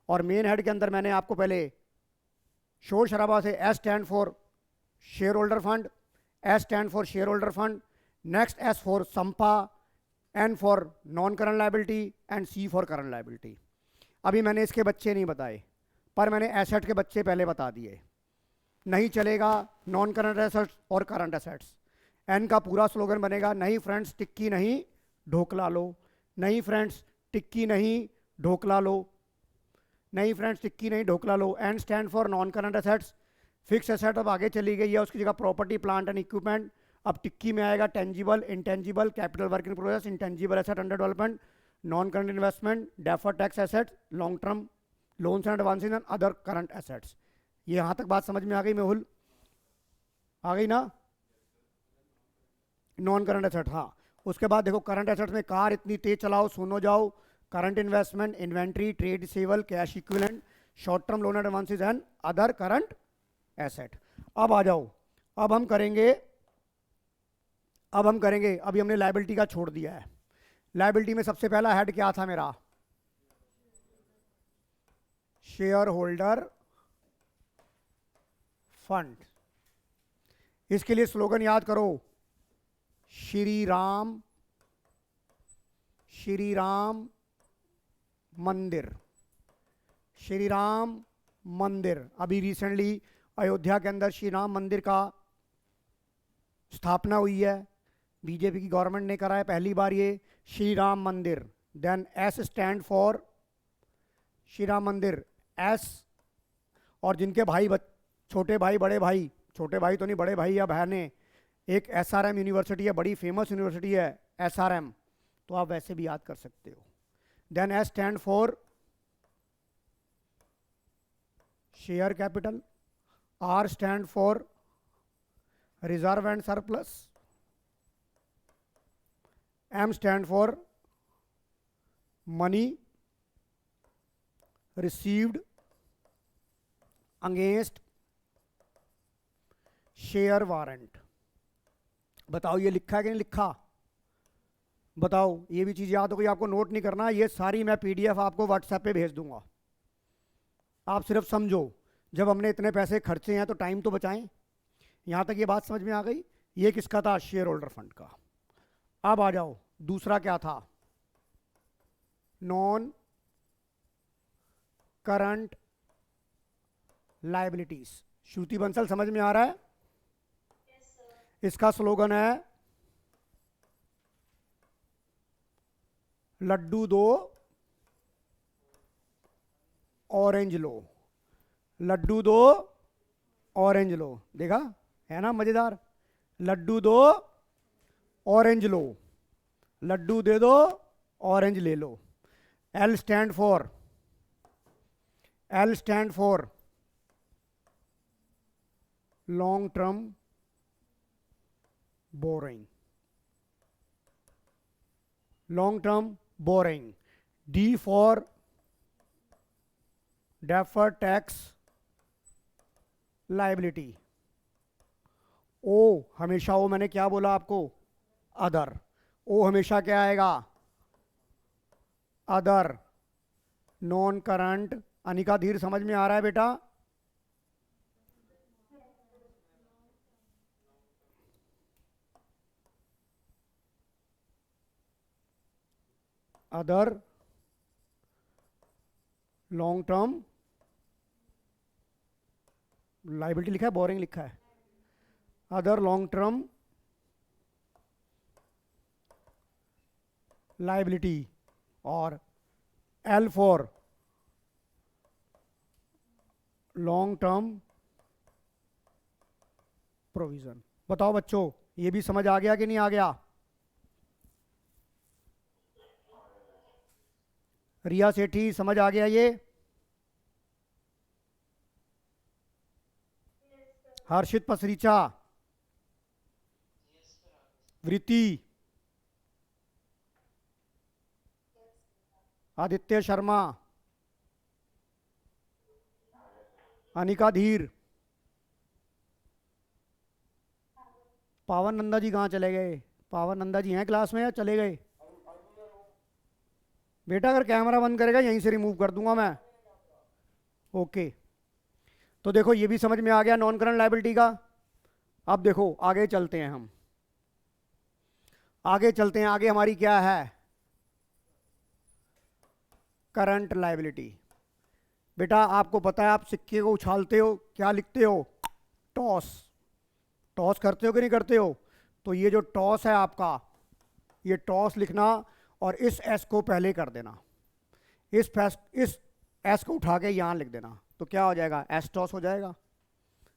और मेन हेड के अंदर मैंने आपको पहले शोर शराबा से S stand for shareholder fund, S stand for shareholder fund, next S for संपा, N for non current liability and C for current liability. अभी मैंने इसके बच्चे नहीं बताए, पर मैंने एसेट के बच्चे पहले बता दिए। नहीं चलेगा नॉन करंट एसेट्स और करंट एसेट्स। एन का पूरा स्लोगन बनेगा, नहीं फ्रेंड्स टिक्की नहीं ढोकला लो, नहीं फ्रेंड्स टिक्की नहीं ढोकला लो, नहीं फ्रेंड्स टिक्की नहीं ढोकला लो। N stand for non current assets, fix asset अब आगे चली गई है, उसकी जगह प्रॉपर्टी प्लांट एंड इक्विपमेंट। अब टिक्की में आएगा tangible, intangible, capital work in progress, intangible asset under development, non current investment, deferred tax assets, long term loans and advances and other current assets. ये यहाँ तक बात समझ में आ गई मेहुल? आ गई ना? नॉन करंट एसेट, हाँ। उसके बाद देखो करंट एसेट्स में कार इतनी तेज चलाओ सुनो जाओ, current investment, inventory, trade receivable, cash equivalent, short term loan advances and other current asset. अब आ जाओ, अब हम करेंगे, अभी हमने लायबिलिटी का छोड़ दिया है। लायबिलिटी में सबसे पहला हेड क्या था मेरा? Share holder fund. इसके लिए स्लोगन याद करो, श्री राम मंदिर, श्री राम मंदिर। अभी रिसेंटली अयोध्या के अंदर श्री राम मंदिर का स्थापना हुई है, बीजेपी की गवर्नमेंट ने करा है पहली बार ये Shri Ram Mandir. Then S stand for Shri Ram Mandir, S. और जिनके भाई छोटे भाई बड़े भाई, छोटे भाई तो नहीं बड़े भाई या बहनें, एक SRM यूनिवर्सिटी है, बड़ी फेमस यूनिवर्सिटी है SRM, तो आप वैसे भी याद कर सकते हो। Then S stand for share capital, R stand for reserve and surplus, M stand for money received against share warrant. बताओ ये लिखा है कि नहीं लिखा? बताओ, ये भी चीज़ याद हो गई, आपको नोट नहीं करना, ये सारी मैं PDF आपको WhatsApp पे भेज दूंगा। आप सिर्फ समझो, जब हमने इतने पैसे खर्चे हैं तो टाइम तो बचाएं। यहाँ तक ये बात समझ में आ गई? ये किसका था? शेयर होल्डर फंड का। अब आ जाओ, दूसरा क्या था? Non current liabilities. Shruti Bansal समझ में आ रहा है? इसका स्लोगन है लड्डू दो ऑरेंज लो, लड्डू दो ऑरेंज लो। देखा है ना मजेदार? लड्डू दो ऑरेंज लो, लड्डू दे दो, ऑरेंज ले लो। L stand for, L stand for long term borrowing, long term borrowing. D for defer tax liability. O हमेशा, ओ मैंने क्या बोला आपको, अदर। ओ हमेशा क्या आएगा, अदर, नॉन करंट। अनिका धीर समझ में आ रहा है बेटा? अदर लॉन्ग टर्म लाइबिलिटी लिखा है, बोरिंग लिखा है? Other long term liability. और L for long term provision. बताओ बच्चों, ये भी समझ आ गया कि नहीं आ गया? रिया सेठी समझ आ गया ये? हर्षित पसरीचा, वृत्ति, आदित्य शर्मा, अनिका धीर, पावन नंदा जी कहाँ चले गए? पावन नंदा जी हैं क्लास में या चले गए? बेटा अगर कैमरा बंद करेगा यहीं से रिमूव कर दूंगा मैं। ओके, तो देखो ये भी समझ में आ गया नॉन करंट लायबिलिटी का। अब देखो आगे चलते हैं हम, आगे चलते हैं। आगे हमारी क्या है, करंट लायबिलिटी। बेटा आपको पता है, आप सिक्के को उछालते हो, क्या लिखते हो, टॉस। टॉस करते हो कि नहीं करते हो? तो ये जो टॉस है आपका, ये टॉस लिखना और इस एस को पहले कर देना, इस एस को उठा के यहाँ लिख देना, तो क्या हो जाएगा, एस टॉस हो जाएगा।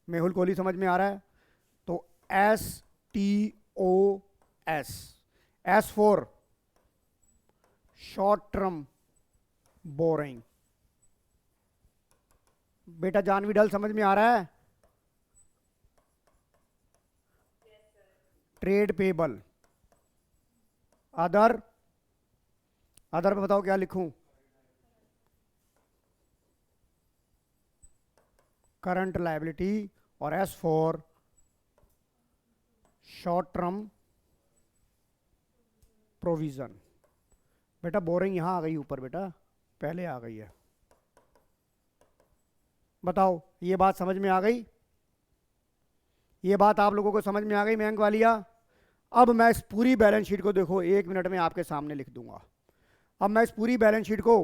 मेहुल कोहली समझ में आ रहा है? तो S T O S, S for short term borrowing. बेटा जानवी डल समझ में आ रहा है? Trade payable. अदर, अदर पे बताओ क्या लिखूं, करंट लायबिलिटी, और S for short term provision. बेटा बोरिंग यहां आ गई ऊपर, बेटा पहले आ गई है। बताओ ये बात समझ में आ गई? ये बात आप लोगों को समझ में आ गई मयंक वालिया? अब मैं इस पूरी बैलेंस शीट को देखो 1 मिनट में आपके सामने लिख दूंगा। अब मैं इस पूरी बैलेंस शीट को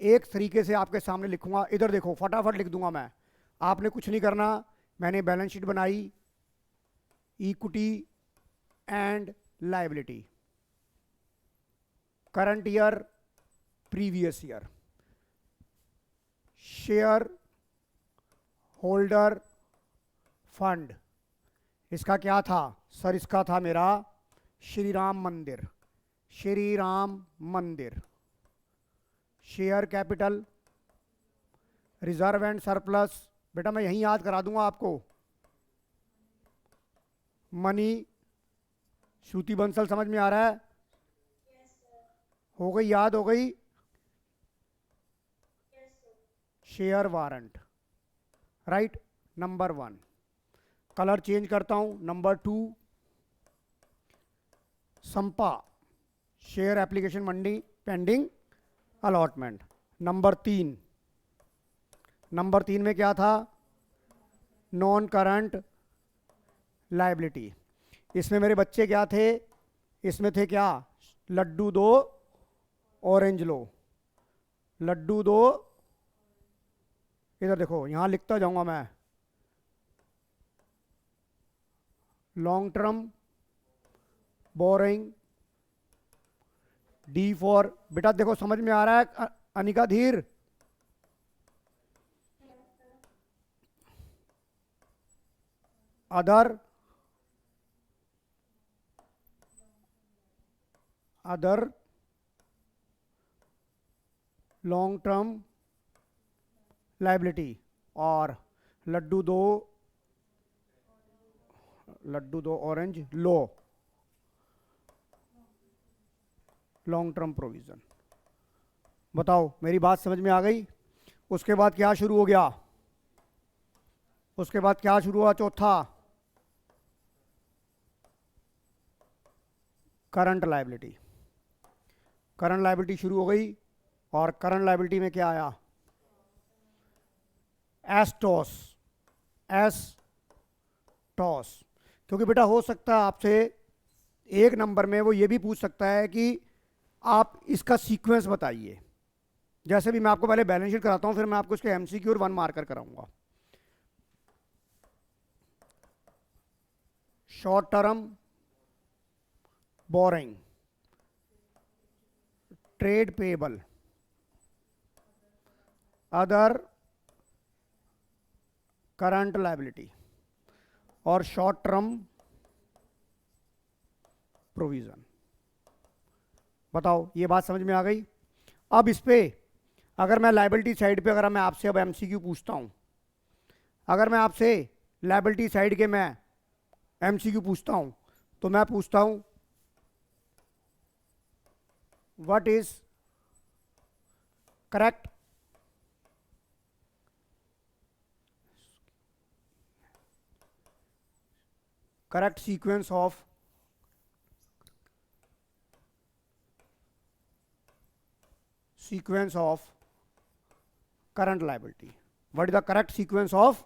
एक तरीके से आपके सामने लिखूंगा। इधर देखो फटाफट लिख दूंगा मैं, आपने कुछ नहीं करना। मैंने बैलेंस शीट बनाई, equity and liability, current year, previous year, share holder fund. इसका क्या था सर? इसका था मेरा श्री राम मंदिर, श्री राम मंदिर। Share capital, reserve and surplus, बेटा मैं यहीं याद करा दूंगा आपको। मनी, श्रुति बंसल समझ में आ रहा है? हो गई, याद हो गई? Share warrant, right, number 1। Colour change करता हूं, नंबर 2 संपा, शेयर एप्लीकेशन मंडी पेंडिंग अलॉटमेंट। नंबर 3, नंबर 3 में क्या था, नॉन करंट लायबिलिटी। इसमें मेरे बच्चे क्या थे, इसमें थे क्या, लड्डू दो ऑरेंज लो, लड्डू दो, इधर देखो यहां लिखता जाऊंगा मैं, long term borrowing. D for, बेटा देखो समझ में आ रहा है अनिका धीर? Other other long term liability, और लड्डू दो ऑरेंज लो लॉन्ग टर्म प्रोविजन। बताओ मेरी बात समझ में आ गई? उसके बाद क्या शुरू हो गया? उसके बाद क्या शुरू हुआ? चौथा, करंट लायबिलिटी। करंट लायबिलिटी शुरू हो गई, और करंट लायबिलिटी में क्या आया? एस्टॉस। एस्टॉस, क्योंकि बेटा हो सकता है आपसे एक नंबर में वो ये भी पूछ सकता है कि आप इसका सीक्वेंस बताइए। जैसे भी मैं आपको पहले बैलेंस शीट कराता हूं, फिर मैं आपको इसके एमसीक्यू और 1 मार्कर कराऊंगा। Short term boring, trade payable, other current liability, और शॉर्ट टर्म प्रोविजन। बताओ ये बात समझ में आ गई? अब इस पे अगर मैं लायबिलिटी साइड पे अगर मैं आपसे अब एमसीक्यू पूछता हूं, अगर मैं आपसे लायबिलिटी साइड के मैं एमसीक्यू पूछता हूं, तो मैं पूछता हूं what is correct sequence of current liability? What is the correct sequence of?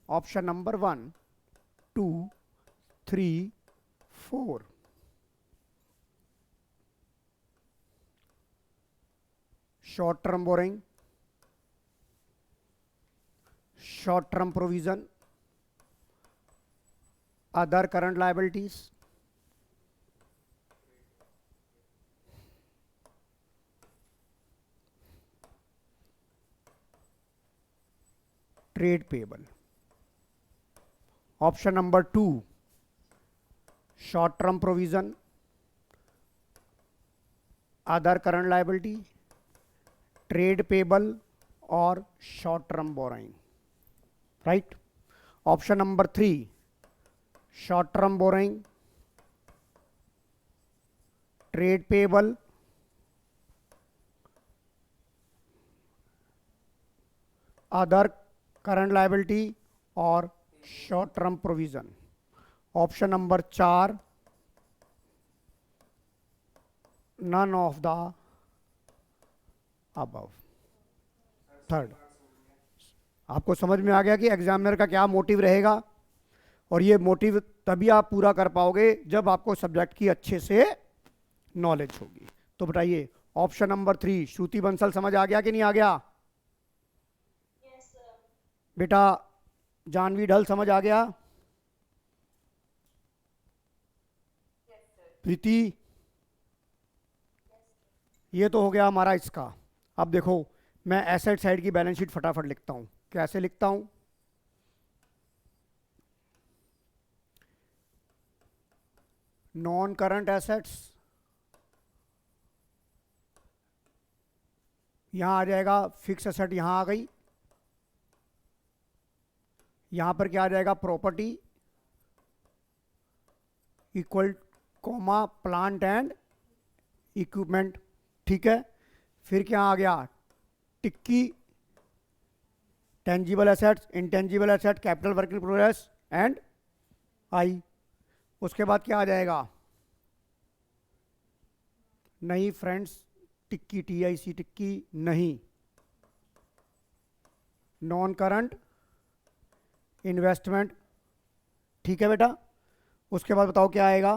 Option number 1, 2, 3, 4. Short term borrowing, short term provision, other current liabilities, trade payable. Option number 2, short term provision, other current liability, trade payable, or short term borrowing. Right? Option number 3, short term borrowing, trade payable, other current liability, और short term provision. Option number 4, none of the above. Third. आपको समझ में आ गया कि examiner का क्या motive रहेगा, और ये मोटिव तभी आप पूरा कर पाओगे जब आपको सब्जेक्ट की अच्छे से नॉलेज होगी। तो बताइए ऑप्शन नंबर 3 श्रुति बंसल समझ आ गया कि नहीं आ गया? बेटा जानवी ढल समझ आ गया? प्रीति, ये तो हो गया हमारा इसका। अब देखो मैं एसेट साइड की बैलेंस शीट फटाफट लिखता हूं। कैसे लिखता हूं? नॉन करंट एसेट्स, यहां आ जाएगा फिक्स एसेट, यहां आ गई। यहां पर क्या आ जाएगा? Property equal comma plant and equipment. ठीक है, फिर क्या आ गया? टिक्की tangible assets, intangible asset, capital work in progress and I. उसके बाद क्या आ जाएगा? नहीं फ्रेंड्स, टिक्की टीआईसी टिक्की नहीं, नॉन करंट इन्वेस्टमेंट। ठीक है बेटा, उसके बाद बताओ क्या आएगा?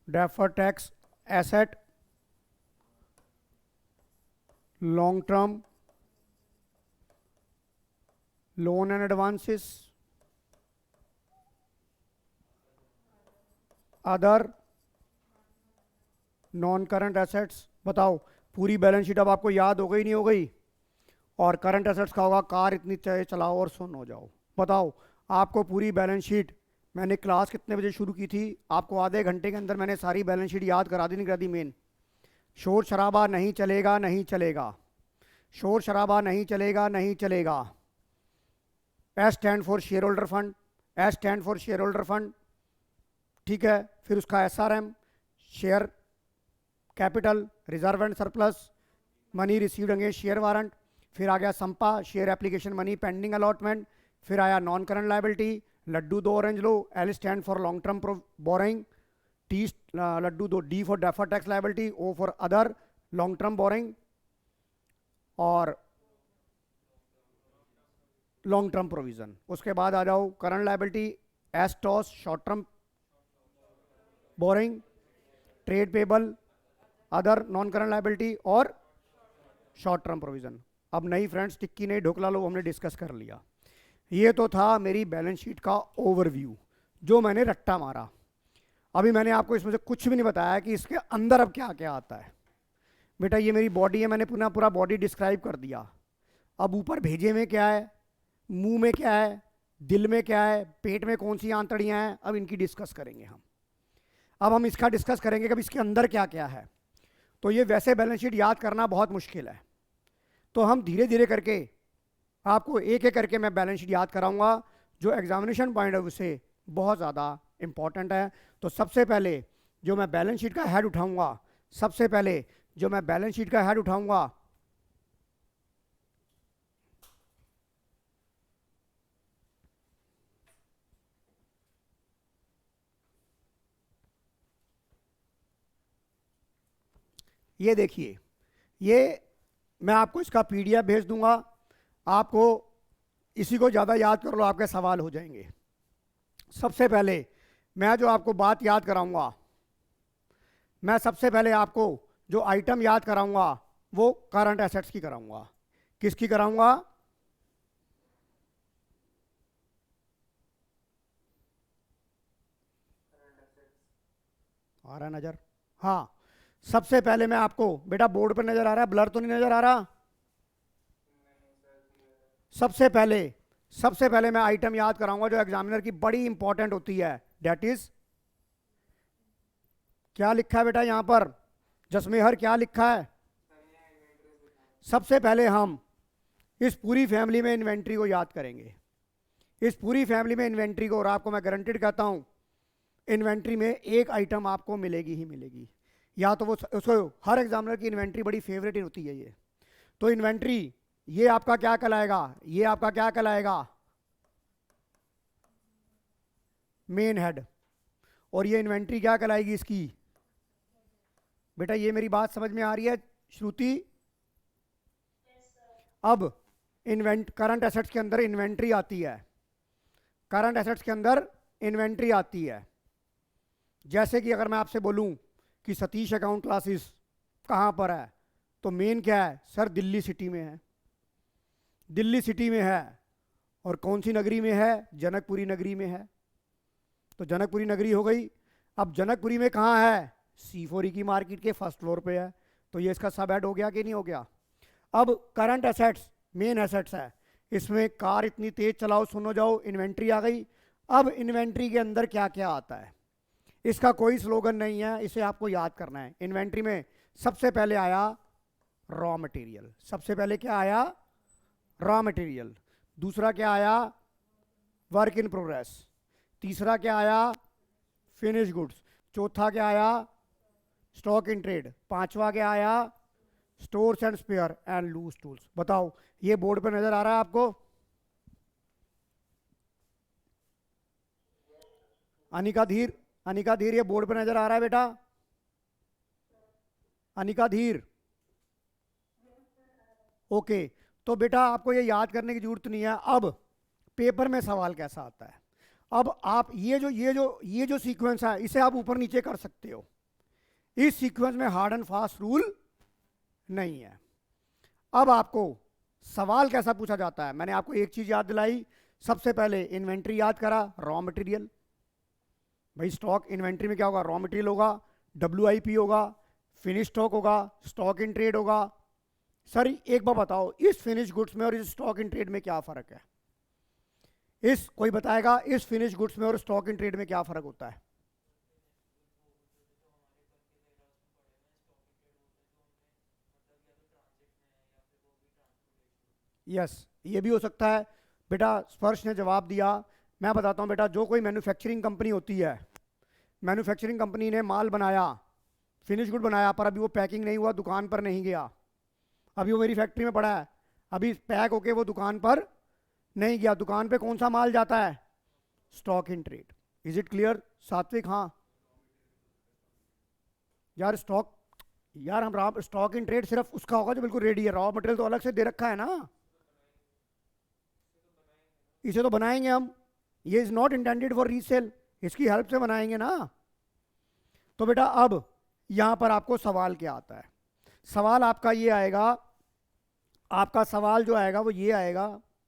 Deferred tax asset, long term loan and advances, other non current assets. बताओ पूरी बैलेंस शीट अब आपको याद हो गई नहीं हो गई? और करंट एसेट्स का होगा कार इतनी चलाओ और सुन हो जाओ। बताओ आपको पूरी बैलेंस शीट मैंने क्लास कितने बजे शुरू की थी? आपको आधे घंटे के अंदर मैंने सारी बैलेंस शीट याद करा दी, नहीं करा दी? मेन शोर शराबा नहीं चलेगा, नहीं चलेगा, शोर शराबा नहीं चलेगा, नहीं चलेगा। S stand for shareholder fund, S stand for shareholder fund, ठीक है। फिर उसका SRM, share capital, reserve and surplus, money received against share warrant. फिर आ गया संपा, share application money pending allotment. फिर आया नॉन करंट लायबिलिटी, लड्डू दो ऑरेंज लो, L stand for long term borrowing, T लड्डू दो, D for defer tax liability, O for other long term borrowing और लॉन्ग टर्म प्रोविजन। उसके बाद आ जाओ current liability, S toss short term boring, trade payable, other non current liability और short term provision. अब नहीं friends, टिक्की नहीं ढोकला लो, हमने डिस्कस कर लिया। ये तो था मेरी बैलेंस शीट का ओवरव्यू जो मैंने रट्टा मारा। अभी मैंने आपको इसमें से कुछ भी नहीं बताया कि इसके अंदर अब क्या क्या आता है। बेटा ये मेरी बॉडी है, मैंने पुनः पूरा बॉडी डिस्क्राइब कर दिया। अब ऊपर भेजे में क्या है, मुंह में क्या है, दिल में क्या है, पेट में कौन सी आंतड़ियां हैं, अब इनकी डिस्कस करेंगे हम। अब हम इसका डिस्कस करेंगे कि इसके अंदर क्या क्या है। तो ये वैसे बैलेंस शीट याद करना बहुत मुश्किल है, तो हम धीरे धीरे करके आपको एक एक करके मैं बैलेंस शीट याद कराऊंगा जो एग्जामिनेशन पॉइंट ऑफ व्यू से बहुत ज़्यादा इंपॉर्टेंट है। तो सबसे पहले जो मैं बैलेंस शीट का हेड उठाऊंगा, सबसे पहले जो मैं बैलेंस शीट का हेड उठाऊंगा ये देखिए, ये मैं आपको इसका पीडीएफ भेज दूंगा। आपको इसी को ज़्यादा याद कर लो, आपके सवाल हो जाएंगे। सबसे पहले मैं जो आपको बात याद कराऊंगा, मैं सबसे पहले आपको जो आइटम याद कराऊंगा वो करंट एसेट्स की कराऊंगा। किसकी कराऊंगा? आ रहा नजर? हाँ, सबसे पहले मैं आपको, बेटा बोर्ड पर नजर आ रहा है, ब्लर तो नहीं नजर आ रहा? सबसे पहले मैं आइटम याद कराऊंगा जो एग्जामिनर की बड़ी इंपॉर्टेंट होती है, डेट इज, क्या लिखा है बेटा यहां पर जसमेहर, क्या लिखा है? सबसे पहले हम इस पूरी फैमिली में इन्वेंट्री को याद करेंगे, इस पूरी फैमिली में इन्वेंट्री को। और आपको मैं गारंटेड कहता हूं इन्वेंट्री में एक आइटम आपको मिलेगी ही मिलेगी, या तो वो उसको, हर एग्जामिनर की इन्वेंट्री बड़ी फेवरेट होती है ये। तो इन्वेंट्री ये आपका क्या कहलाएगा? ये आपका क्या कहलाएगा? Main head. और ये इन्वेंट्री क्या कहलाएगी इसकी? बेटा ये मेरी बात समझ में आ रही है श्रुति? अब करंट एसेट्स के अंदर इन्वेंट्री आती है, करंट एसेट्स के अंदर इन्वेंट्री आती है। जैसे कि अगर मैं आपसे बोलूं कि सतीश अकाउंट क्लासेस कहां पर है, तो मेन क्या है सर? दिल्ली सिटी में है, दिल्ली सिटी में है। और कौन सी नगरी में है? जनकपुरी नगरी में है। तो जनकपुरी नगरी हो गई। अब जनकपुरी में कहाँ है? C4E की मार्केट के फर्स्ट फ्लोर पे है। तो ये इसका सब हेड हो गया कि नहीं हो गया? अब करंट एसेट्स मेन एसेट्स है, इसमें कार इतनी तेज चलाओ सुनो जाओ, इन्वेंट्री आ गई। अब इन्वेंट्री के अंदर क्या क्या आता है, इसका कोई स्लोगन नहीं है, इसे आपको याद करना है। इन्वेंट्री में सबसे पहले आया रॉ मटेरियल, सबसे पहले क्या आया? Raw material. दूसरा क्या आया? Work in progress. तीसरा क्या आया? Finish goods. चौथा क्या आया? Stock in trade. पांचवा क्या आया? Stores and spare and loose tools. बताओ ये बोर्ड पे नजर आ रहा है आपको? अनिका धीर, अनिका धीर, ये बोर्ड पे नजर आ रहा है बेटा? अनिका धीर, ओके। तो बेटा आपको ये याद करने की जरूरत नहीं है। अब पेपर में सवाल कैसा आता है, अब आप ये जो सीक्वेंस है इसे आप ऊपर नीचे कर सकते हो। इस सीक्वेंस में हार्ड एंड फास्ट रूल नहीं है। अब आपको सवाल कैसा पूछा जाता है, मैंने आपको एक चीज याद दिलाई। सबसे पहले इन्वेंट्री याद करा, रॉ मटेरियल। भाई स्टॉक इन्वेंट्री में क्या होगा? रॉ मटेरियल होगा, WIP होगा, फिनिश स्टॉक होगा, स्टॉक इन ट्रेड होगा। सर एक बार बताओ, इस फिनिश गुड्स में और इस स्टॉक इन ट्रेड में क्या फर्क है? इस कोई बताएगा इस फिनिश गुड्स में और स्टॉक इन ट्रेड में क्या फर्क होता है? यस, ये भी हो सकता है। बेटा स्पर्श ने जवाब दिया। मैं बताता हूँ बेटा, जो कोई मैन्युफैक्चरिंग कंपनी होती है, मैन्युफैक्चरिंग कंपनी ने माल बनाया, फिनिश गुड बनाया, पर अभी वो पैकिंग नहीं हुआ, दुकान पर नहीं गया, अभी वो मेरी फैक्ट्री में पड़ा है, अभी पैक होके वो दुकान पर नहीं गया। दुकान पे कौन सा माल जाता है? Stock in trade. Is it clear सात्विक? हाँ यार, स्टॉक, यार हम स्टॉक इन ट्रेड सिर्फ उसका होगा जो बिल्कुल रेडी है, रॉ मटेरियल तो अलग से दे रखा है ना, इसे तो बनाएंगे हम, ये is not intended for resale, इसकी हेल्प से बनाएंगे ना। तो बेटा अब यहां पर आपको सवाल क्या आता है? सवाल आपका ये आएगा, आपका सवाल जो आएगा वो ये आएगा,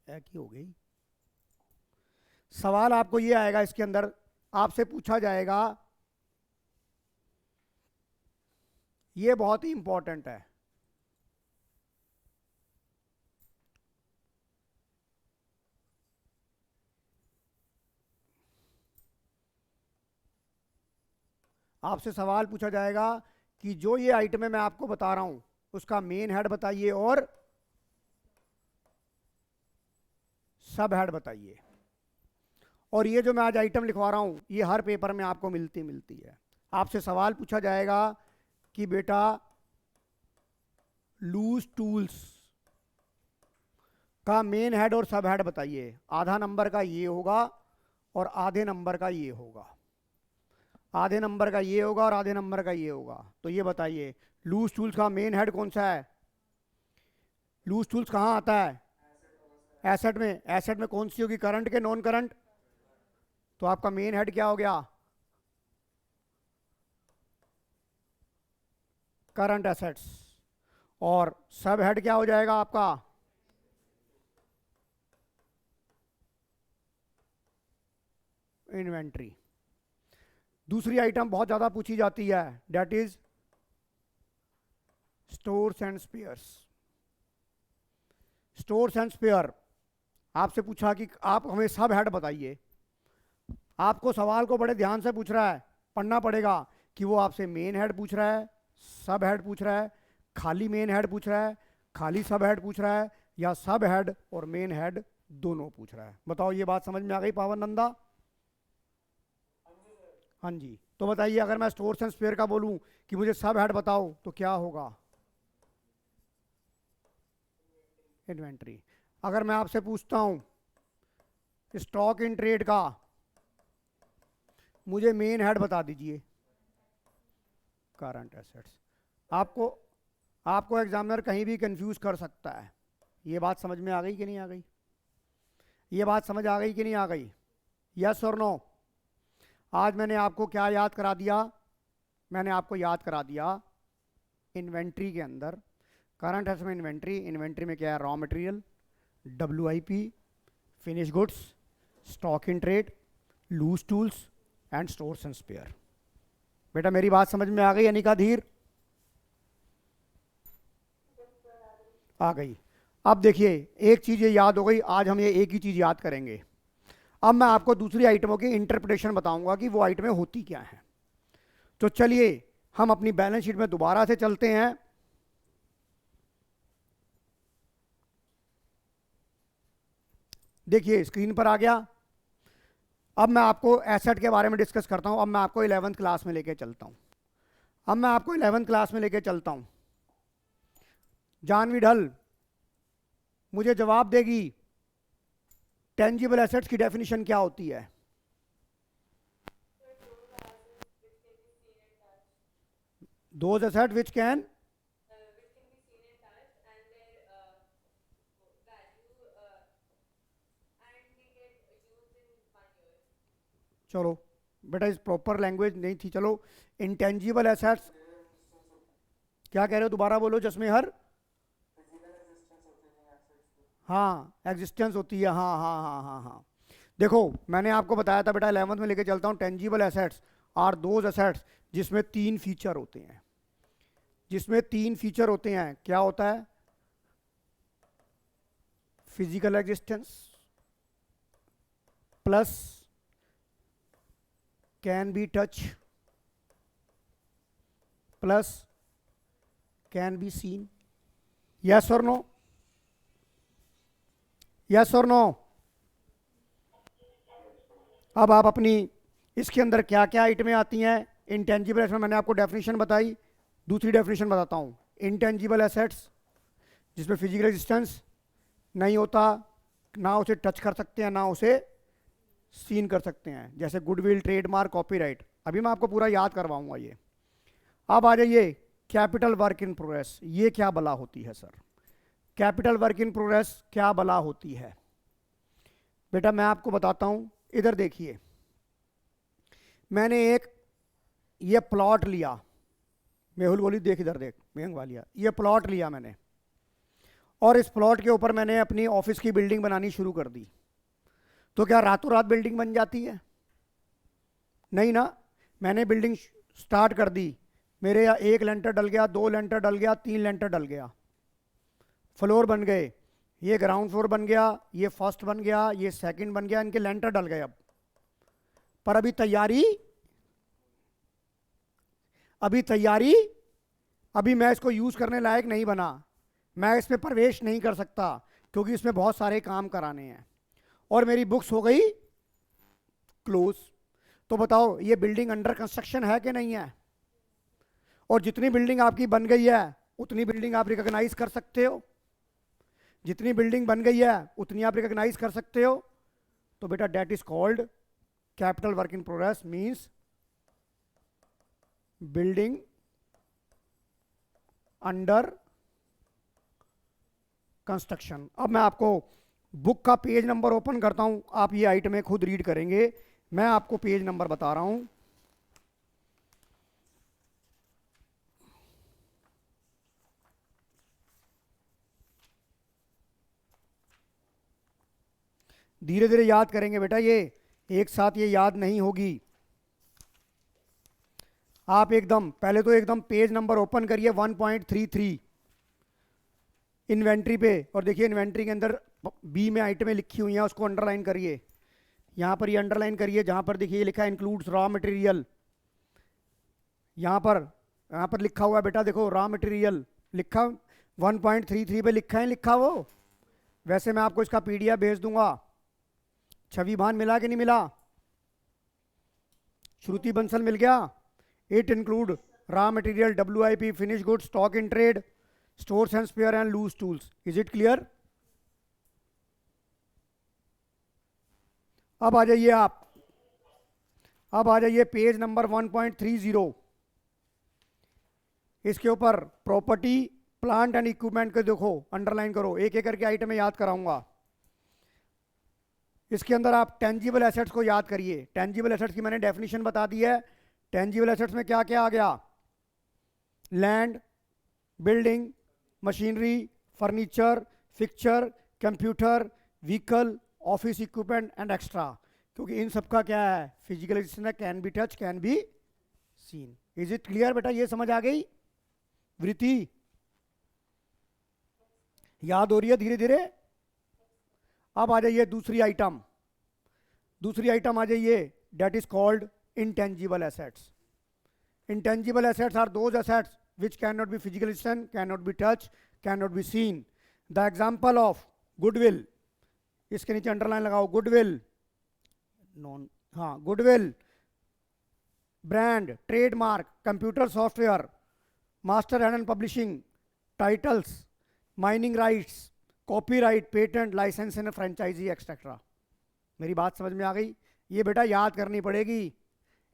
की हो गई, सवाल आपको ये आएगा, इसके अंदर आपसे पूछा जाएगा, ये बहुत ही इंपॉर्टेंट है, आपसे सवाल पूछा जाएगा कि जो ये आइटम है मैं आपको बता रहा हूं, उसका मेन हेड बताइए और सब हेड बताइए। और ये जो मैं आज आइटम लिखवा रहा हूं, ये हर पेपर में आपको मिलती है। आपसे सवाल पूछा जाएगा कि बेटा लूज टूल्स का मेन हेड और सब हेड बताइए। आधा नंबर का ये होगा और आधे नंबर का ये होगा, आधे नंबर का ये होगा और आधे नंबर का ये होगा। तो ये बताइए लूज टूल्स का मेन हेड कौन सा है? लूज टूल्स कहाँ आता है? एसेट में। एसेट में कौन सी होगी, करंट के नॉन करंट? तो आपका मेन हेड क्या हो गया? Current assets. और सब हेड क्या हो जाएगा आपका? इन्वेंट्री। दूसरी आइटम बहुत ज्यादा पूछी जाती है, that is stores and spares. Stores and spare, आपसे पूछा कि आप हमें सब हेड बताइए। आपको सवाल को बड़े ध्यान से पूछ रहा है, पढ़ना पड़ेगा कि वो आपसे मेन हेड पूछ रहा है, सब हेड पूछ रहा है, खाली मेन हेड पूछ रहा है, खाली सब हेड पूछ रहा है, या सब हेड और मेन हेड दोनों पूछ रहा है। बताओ ये बात समझ में आ गई पावन नंदा? हाँ जी। तो बताइए अगर मैं स्टोर्स एंड स्पेयर का बोलूं कि मुझे सब हेड बताओ तो क्या होगा? इन्वेंट्री। अगर मैं आपसे पूछता हूं स्टॉक इन ट्रेड का, मुझे मेन हेड बता दीजिए। Current assets. आपको आपको एग्जामिनर कहीं भी कंफ्यूज कर सकता है। ये बात समझ में आ गई कि नहीं आ गई? ये बात समझ आ गई कि नहीं आ गई? यस और नो? आज मैंने आपको क्या याद करा दिया? मैंने आपको याद करा दिया इन्वेंट्री के अंदर, करंट एसेट में इन्वेंट्री, इन्वेंट्री में क्या है? Raw material, WIP, finish goods, stock in trade, loose tools and stores and spare. बेटा मेरी बात समझ में आ गई अनिका धीर? आ गई। अब देखिए एक चीज ये याद हो गई, आज हम ये एक ही चीज याद करेंगे। अब मैं आपको दूसरी आइटमों की इंटरप्रिटेशन बताऊंगा कि वो आइटमें होती क्या हैं। तो चलिए हम अपनी बैलेंस शीट में दोबारा से चलते हैं। देखिए स्क्रीन पर आ गया। अब मैं आपको एसेट के बारे में डिस्कस करता हूं। अब मैं आपको 11th क्लास में लेके चलता हूं। अब मैं आपको 11th क्लास में लेके चलता हूं। जानवी ढल मुझे जवाब देगी टेंजिबल एसेट्स की डेफिनेशन क्या होती है? दोज एसेट विच कैन, चलो बेटा इस प्रॉपर लैंग्वेज नहीं थी, चलो इंटेंजिबल एसेट्स। क्या कह रहे हो, दोबारा बोलो जसमें हर, हाँ एग्जिस्टेंस होती है, हाँ हाँ हाँ हाँ हाँ। देखो मैंने आपको बताया था बेटा 11th में लेके चलता हूँ, tangible assets are those assets जिसमें तीन फीचर होते हैं। जिसमें तीन फीचर होते हैं, क्या होता है? Physical existence, plus can be touch plus can be scene. Yes और नो? यस और नो? अब आप अपनी इसके अंदर क्या क्या आइटमें आती हैं? इंटेंजिबल एसेट्स में मैंने आपको डेफिनेशन बताई, दूसरी डेफिनेशन बताता हूं। इंटेंजिबल एसेट्स जिसमें फिजिकल एग्जिस्टेंस नहीं होता, ना उसे टच कर सकते हैं ना उसे सीन कर सकते हैं, जैसे गुडविल, ट्रेडमार्क, कॉपीराइट। अभी मैं आपको पूरा याद करवाऊंगा ये। अब आ जाइए कैपिटल वर्क इन प्रोग्रेस। ये क्या बला होती है sir? Capital work in progress क्या बला होती है? बेटा मैं आपको बताता हूं, इधर देखिए। मैंने एक ये प्लॉट लिया, मेहुल बोली देख इधर देख, मेहंग वालिया, ये प्लॉट लिया मैंने, और इस प्लॉट के ऊपर मैंने अपनी ऑफिस की बिल्डिंग बनानी शुरू कर दी। तो क्या रातों रात बिल्डिंग बन जाती है? नहीं ना। मैंने बिल्डिंग स्टार्ट कर दी, मेरे यहाँ 1 लेंटर डल गया, 2 लेंटर डल गया, 3 लेंटर डल गया, फ्लोर बन गए, ये ग्राउंड फ्लोर बन गया, ये फर्स्ट बन गया, ये सेकंड बन गया, इनके लेंटर डल गए। अब पर अभी तैयारी अभी मैं इसको यूज करने लायक नहीं बना, मैं इसमें प्रवेश नहीं कर सकता क्योंकि इसमें बहुत सारे काम कराने हैं और मेरी बुक्स हो गई क्लोज। तो बताओ ये बिल्डिंग अंडर कंस्ट्रक्शन है कि नहीं है? और जितनी बिल्डिंग आपकी बन गई है उतनी बिल्डिंग आप रिकॉग्नाइज कर सकते हो, जितनी बिल्डिंग बन गई है उतनी आप रिकॉग्नाइज कर सकते हो। तो बेटा that is called capital work in progress, means building under construction. अब मैं आपको बुक का पेज नंबर ओपन करता हूं, आप ये आइटमें खुद रीड करेंगे, मैं आपको पेज नंबर बता रहा हूं। धीरे धीरे याद करेंगे बेटा, ये एक साथ ये याद नहीं होगी। आप एकदम पहले तो एकदम पेज नंबर ओपन करिए 1.33 इन्वेंट्री पे, और देखिए इन्वेंट्री के अंदर बी में आइटमें लिखी हुई हैं, उसको अंडरलाइन करिए। यहां पर ये अंडरलाइन करिए जहां पर देखिए लिखा है इंक्लूड्स रॉ मटेरियल, यहां पर लिखा हुआ है बेटा, देखो रॉ मटेरियल लिखा 1.33 पे लिखा है, लिखा वो। वैसे मैं आपको इसका पीडीएफ भेज दूंगा। छवि भान मिला कि नहीं मिला? श्रुति बंसल मिल गया? It include raw material, WIP, finish good, stock in trade, stores and spare and loose tools. Is it clear? अब आ जाइए अब आ जाइए पेज नंबर 1.30। इसके ऊपर प्रॉपर्टी, प्लांट एंड इक्विपमेंट को देखो, अंडरलाइन करो, एक एक करके आइटम याद कराऊंगा। इसके अंदर आप टेंजिबल एसेट्स को याद करिए। टेंजिबल एसेट्स की मैंने डेफिनेशन बता दी है। टेंजिबल एसेट्स में क्या क्या आ गया? Land, building, machinery, furniture, fixture, computer, vehicle, office equipment and extra. क्योंकि इन सबका क्या है? फिजिकल एग्जिस्टेंस है, can be touch, can be seen. Is it clear बेटा? ये समझ आ गई? वृत्ति याद हो रही है धीरे धीरे? अब आ जाइए दूसरी आइटम आ जाइए, that is called intangible assets. Intangible assets are those assets which cannot be physically seen, cannot be touched, cannot be seen. The example of goodwill, इसके नीचे अंडरलाइन लगाओ, goodwill, नॉन, हाँ goodwill, brand, trademark, computer software, master hand and publishing, titles, mining rights, copyright, patent, license and franchisee, etc. मेरी बात समझ में आ गई? ये बेटा याद करनी पड़ेगी,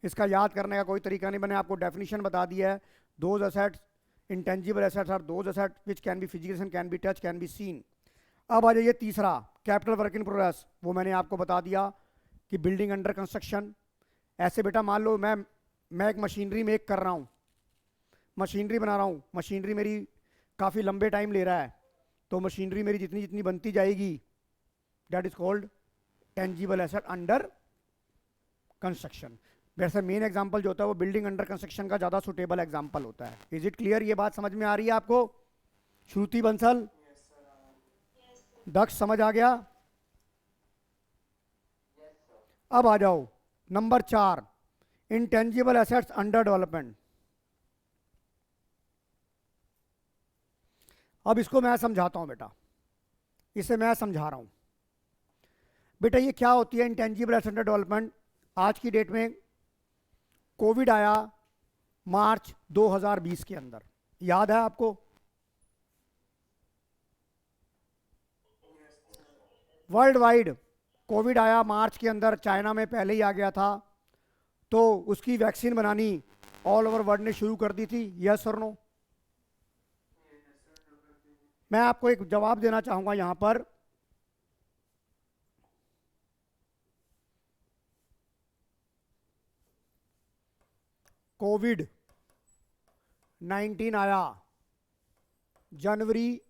इसका याद करने का कोई तरीका नहीं। मैंने आपको डेफिनेशन बता दिया है। Those assets, intangible assets are those assets which can be physical, can be touch, can be seen. अब आ जाइए तीसरा, कैपिटल वर्क इन प्रोग्रेस। वो मैंने आपको बता दिया कि बिल्डिंग अंडर कंस्ट्रक्शन। ऐसे बेटा मान लो मैं एक मशीनरी मेक कर रहा हूँ, मशीनरी बना रहा हूँ, मशीनरी मेरी काफ़ी लंबे टाइम ले रहा है, तो मशीनरी मेरी जितनी जितनी बनती जाएगी, that is called tangible asset under construction. वैसे मेन एग्जांपल जो होता है वो बिल्डिंग अंडर कंस्ट्रक्शन का ज़्यादा सुटेबल एग्जांपल होता है। Is it clear? ये बात समझ में आ रही है आपको? श्रुति बंसल, दक्ष समझ आ गया? अब आ जाओ number 4, intangible assets under development. अब इसको मैं समझाता हूं बेटा, इसे मैं समझा रहा हूं बेटा। ये क्या होती है इंटेंजिबल एसेट अंडर डेवलपमेंट? आज की डेट में कोविड आया मार्च 2020 के अंदर, याद है आपको? वर्ल्ड वाइड कोविड आया मार्च के अंदर, चाइना में पहले ही आ गया था, तो उसकी वैक्सीन बनानी ऑल ओवर वर्ल्ड ने शुरू कर दी थी, यस और नो? मैं आपको एक जवाब देना चाहूंगा यहां पर। कोविड 19 आया जनवरी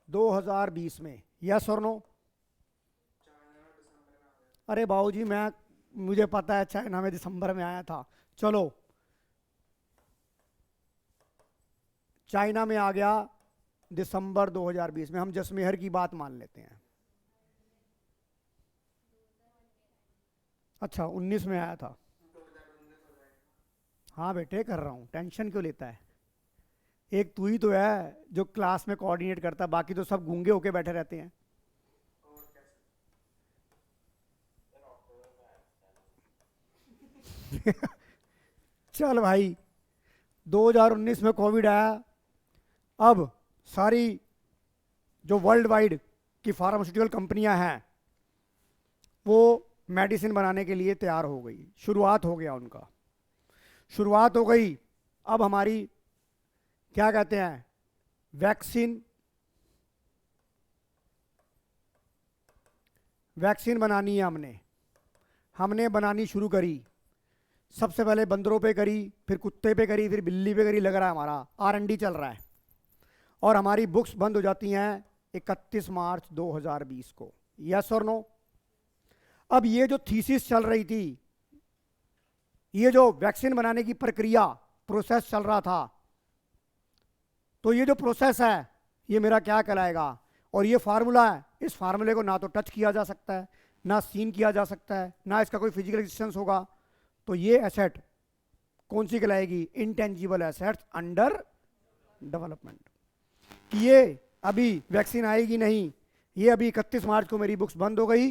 2020 में, यस और नो? अरे बाबूजी मुझे पता है चाइना में दिसंबर में आया था, चलो चाइना में आ गया दिसंबर 2020 में, हम जसमेहर की बात मान लेते हैं। अच्छा 19 में आया था। हाँ बेटे कर रहा हूँ, टेंशन क्यों लेता है? एक तू ही तो है जो क्लास में कोऑर्डिनेट करता है, बाकी तो सब गूंगे होके बैठे रहते हैं। चल भाई 2019 में कोविड आया। अब सारी जो वर्ल्ड वाइड की फार्मास्यूटिकल कंपनियां हैं वो मेडिसिन बनाने के लिए तैयार हो गई, शुरुआत हो गया उनका, शुरुआत हो गई। अब हमारी क्या कहते हैं वैक्सीन बनानी है, हमने बनानी शुरू करी। सबसे पहले बंदरों पे करी, फिर कुत्ते पे करी, फिर बिल्ली पे करी, लग रहा है हमारा R&D चल रहा है। और हमारी बुक्स बंद हो जाती हैं 31 मार्च 2020 को, यस और नो? अब ये जो थीसिस चल रही थी, ये जो वैक्सीन बनाने की प्रक्रिया प्रोसेस चल रहा था, तो ये जो प्रोसेस है ये मेरा क्या कहलाएगा? और ये फार्मूला है, इस फार्मूले को ना तो टच किया जा सकता है, ना सीन किया जा सकता है, ना इसका कोई फिजिकल एग्जिस्टेंस होगा। तो ये एसेट कौन सी कहलाएगी? Intangible assets under development. ये अभी वैक्सीन आएगी नहीं, ये अभी 31 मार्च को मेरी बुक्स बंद हो गई,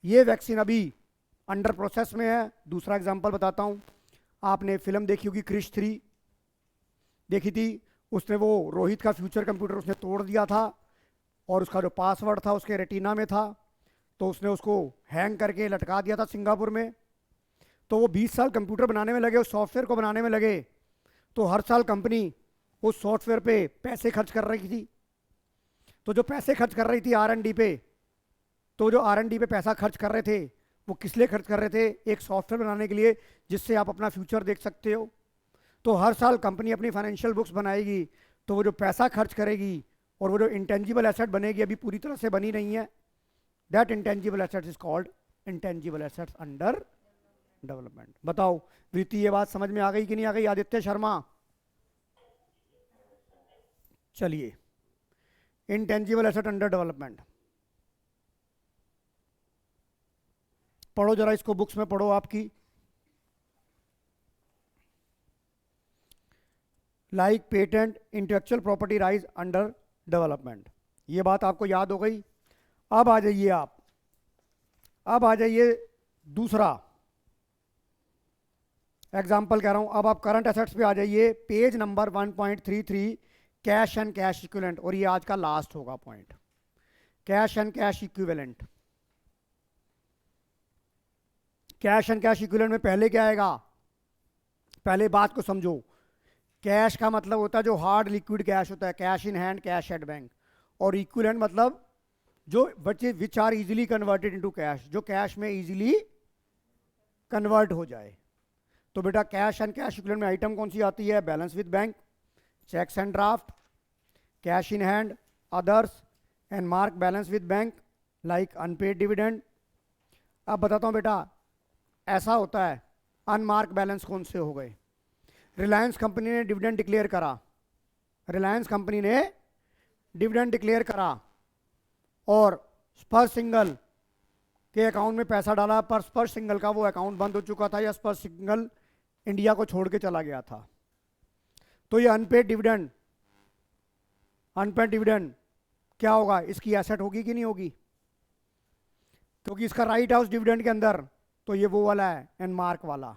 ये वैक्सीन अभी अंडर प्रोसेस में है। दूसरा एग्जांपल बताता हूं, आपने फिल्म देखी होगी क्रिश 3 देखी थी, उसने वो रोहित का फ्यूचर कंप्यूटर उसने तोड़ दिया था और उसका जो पासवर्ड था उसके रेटिना में था, तो उसने उसको हैंग करके लटका दिया था सिंगापुर में। तो वो 20 साल कंप्यूटर बनाने में लगे, उस सॉफ्टवेयर को बनाने में लगे, तो हर साल कंपनी उस सॉफ्टवेयर पे पैसे खर्च कर रही थी। तो जो पैसे खर्च कर रही थी R&D पे, तो जो R&D पे पैसा खर्च कर रहे थे वो किस लिए खर्च कर रहे थे? एक सॉफ्टवेयर बनाने के लिए जिससे आप अपना फ्यूचर देख सकते हो। तो हर साल कंपनी अपनी फाइनेंशियल बुक्स बनाएगी, तो वो जो पैसा खर्च करेगी और वो जो इंटेंजिबल एसेट बनेगी अभी पूरी तरह से बनी नहीं है, that intangible asset is called intangible assets under development. बताओ वृत्ति, ये बात समझ में आ गई कि नहीं आ गई? आदित्य शर्मा, चलिए इंटेंजिबल एसेट अंडर डेवलपमेंट पढ़ो जरा, इसको बुक्स में पढ़ो आपकी। Like patent intellectual property rise under development, ये बात आपको याद हो गई। अब आ जाइए अब आ जाइए दूसरा एग्जाम्पल कह रहा हूं। अब आप करंट एसेट्स पे आ जाइए, page number 1.33, cash and cash equivalent, और ये आज का लास्ट होगा point, cash and cash equivalent. Cash and cash equivalent में पहले क्या आएगा? पहले बात को समझो। कैश का मतलब होता है जो हार्ड लिक्विड कैश होता है, cash in hand, cash at bank. और इक्विवेलेंट मतलब जो which are easily converted into cash, जो कैश में इजीली कन्वर्ट हो जाए। तो बेटा कैश एंड कैश इक्विवेलेंट में आइटम कौन सी आती है? Balance with bank, cheques and draft, cash in hand, others and mark balance with bank like unpaid dividend. अब बताता हूं बेटा, ऐसा होता है अनमार्क बैलेंस कौन से हो गए? रिलायंस कंपनी ने डिविडेंड डिक्लेयर करा, रिलायंस कंपनी ने डिविडेंड डिक्लेयर करा और पर सिंगल के अकाउंट में पैसा डाला, पर स्पर्श सिंगल का वो अकाउंट बंद हो चुका था या स्पर्श सिंगल इंडिया को छोड़ के चला गया था, तो ये अनपेड डिविडेंड क्या होगा, इसकी एसेट होगी कि नहीं होगी, क्योंकि इसका राइट हाउस डिविडेंड के अंदर, तो ये वो वाला है एनमार्क वाला।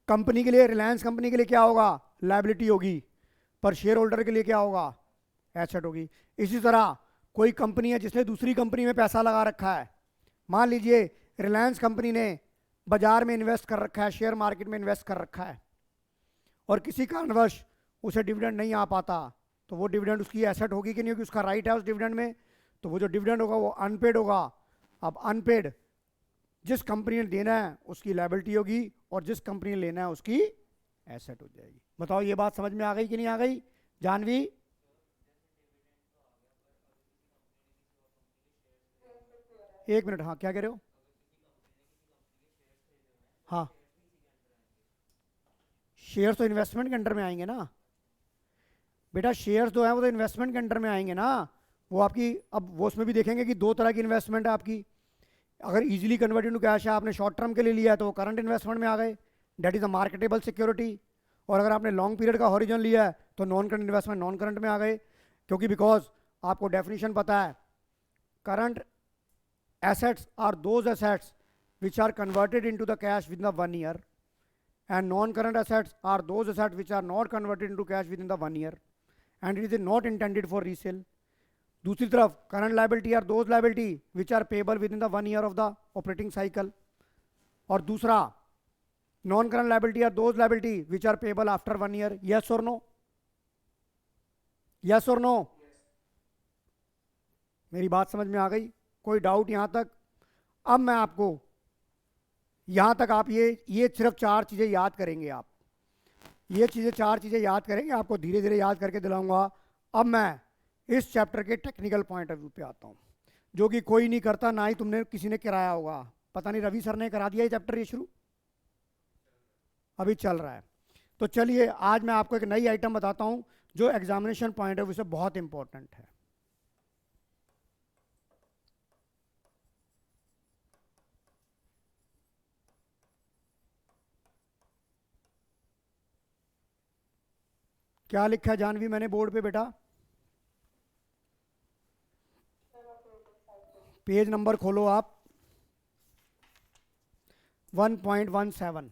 कंपनी के लिए, रिलायंस कंपनी के लिए क्या होगा, लायबिलिटी होगी, पर शेयर होल्डर के लिए क्या होगा, एसेट होगी। इसी तरह कोई कंपनी है जिसने दूसरी कंपनी में पैसा लगा रखा है, मान लीजिए रिलायंस कंपनी ने बाजार में इन्वेस्ट कर रखा है, शेयर मार्केट में इन्वेस्ट कर रखा है, और किसी कारणवश उसे डिविडेंड नहीं आ पाता, तो वो डिविडेंड उसकी एसेट होगी कि नहीं होगी, उसका राइट है उस डिविडेंड में, तो वो जो डिविडेंड होगा वो अनपेड होगा। अब अनपेड जिस कंपनी ने देना है उसकी लायबिलिटी होगी, और जिस कंपनी ने लेना है उसकी एसेट हो जाएगी। बताओ ये बात समझ में आ गई कि नहीं आ गई जानवी? एक मिनट, हाँ क्या कह रहे हो? हाँ, शेयर्स तो इन्वेस्टमेंट के अंडर में आएंगे ना बेटा, शेयर्स जो है वो तो इन्वेस्टमेंट के अंडर में आएंगे ना। वो आपकी, अब वो उसमें भी देखेंगे कि दो तरह की इन्वेस्टमेंट है आपकी। अगर इजीली कन्वर्ट इनटू कैश है, आपने शॉर्ट टर्म के लिए लिया है, तो वो करंट इन्वेस्टमेंट में आ गए, that is a marketable security. और अगर आपने लॉन्ग पीरियड का हॉरिजन लिया है तो non current investment non current में आ गए, क्योंकि बिकॉज आपको डेफिनेशन पता है, current assets are those assets which are converted into the cash within the 1 year, and non-current assets are those assets which are not converted into cash within the 1 year, and it is not intended for resale. दूसरी तरफ current liability are those liability which are payable within the 1 year of the operating cycle, और दूसरा non-current liability are those liability which are payable after 1 year. Yes or no? Yes or no? मेरी बात समझ में आ गई? कोई doubt यहां तक? अब मैं आपको यहां तक, आप ये सिर्फ 4 चीजें याद करेंगे, आप ये चीजें 4 चीजें याद करेंगे, आपको धीरे धीरे याद करके दिलाऊंगा। अब मैं इस चैप्टर के टेक्निकल पॉइंट ऑफ व्यू पे आता हूं, जो कि कोई नहीं करता, ना ही तुमने किसी ने कराया होगा। पता नहीं रवि सर ने करा दिया ये चैप्टर, ये शुरू अभी चल रहा है। तो चलिए आज मैं आपको एक नई आइटम बताता हूं जो एग्जामिनेशन पॉइंट ऑफ व्यू से बहुत इंपॉर्टेंट है। क्या लिखा है जानवी मैंने बोर्ड पे बेटा? पेज नंबर खोलो आप, 1.17।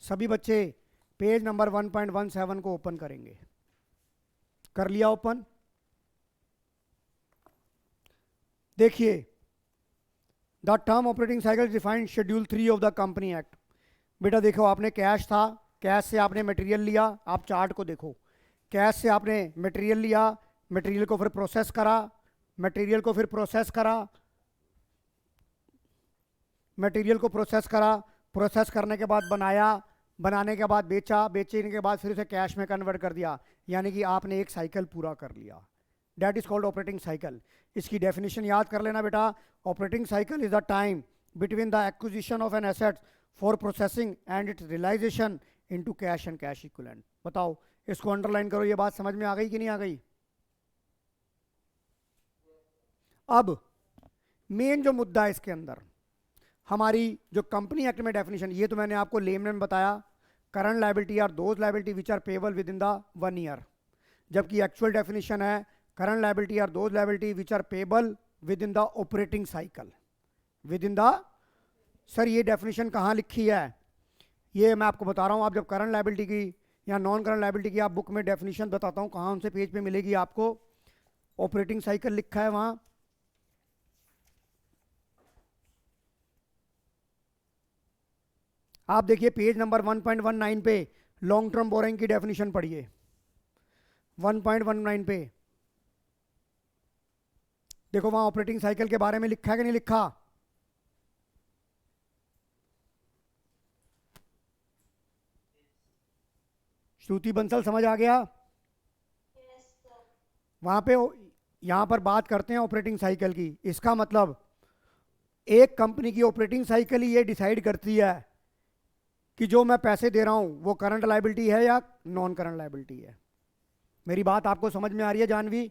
सभी बच्चे पेज नंबर 1.17 को ओपन करेंगे। कर लिया ओपन? देखिए, the term operating cycle defined schedule 3 of the company act. बेटा देखो, आपने कैश था, कैश से आपने मटेरियल लिया, आप चार्ट को देखो, कैश से आपने मटेरियल लिया, मटेरियल को फिर प्रोसेस करा, मटेरियल को फिर प्रोसेस करा, मटेरियल को प्रोसेस करा, प्रोसेस करने के बाद बनाया, बनाने के बाद बेचा, बेचने के बाद फिर उसे कैश में कन्वर्ट कर दिया, यानी कि आपने एक साइकिल पूरा कर लिया। That is called operating cycle. इसकी डेफिनेशन याद कर लेना बेटा, operating cycle is the time between the acquisition of an asset for processing and its realisation into cash and cash equivalent. बताओ, इसको अंडरलाइन करो, ये बात समझ में आ गई कि नहीं आ गई? अब मेन जो मुद्दा है इसके अंदर, हमारी जो कंपनी एक्ट में डेफिनेशन, ये तो मैंने आपको लेमन में बताया, current liability are those liability which are payable within the 1 year, जबकि एक्चुअल डेफिनेशन है current liability are those liability which are payable within the operating cycle, within the. Sir ये definition कहाँ लिखी है? ये मैं आपको बता रहा हूँ, आप जब करंट लायबिलिटी की या नॉन करंट लायबिलिटी की आप बुक में डेफिनेशन बताता हूँ कहाँ उनसे पेज पे मिलेगी आपको, ऑपरेटिंग साइकिल लिखा है वहाँ। आप देखिए पेज नंबर 1.19 पे लॉन्ग टर्म बोरिंग की डेफिनेशन पढ़िए, 1.19 पे देखो, वहां ऑपरेटिंग साइकिल के बारे में लिखा है कि नहीं लिखा? श्रुति बंसल समझ आ गया? वहां पे यहां पर बात करते हैं ऑपरेटिंग साइकिल की। इसका मतलब एक कंपनी की ऑपरेटिंग साइकिल ही ये डिसाइड करती है कि जो मैं पैसे दे रहा हूं वो करंट लायबिलिटी है या नॉन करंट लायबिलिटी है। मेरी बात आपको समझ में आ रही है जानवी?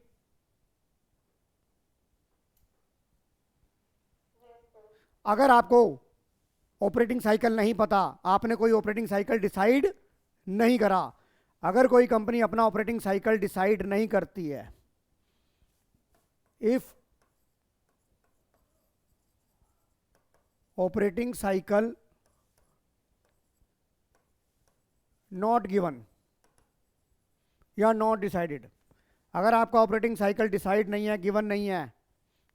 अगर आपको ऑपरेटिंग साइकिल नहीं पता, आपने कोई ऑपरेटिंग साइकिल डिसाइड नहीं करा, अगर कोई कंपनी अपना ऑपरेटिंग साइकिल डिसाइड नहीं करती है, if operating cycle not given या नॉट डिसाइडेड, अगर आपका ऑपरेटिंग साइकिल डिसाइड नहीं है, गिवन नहीं है,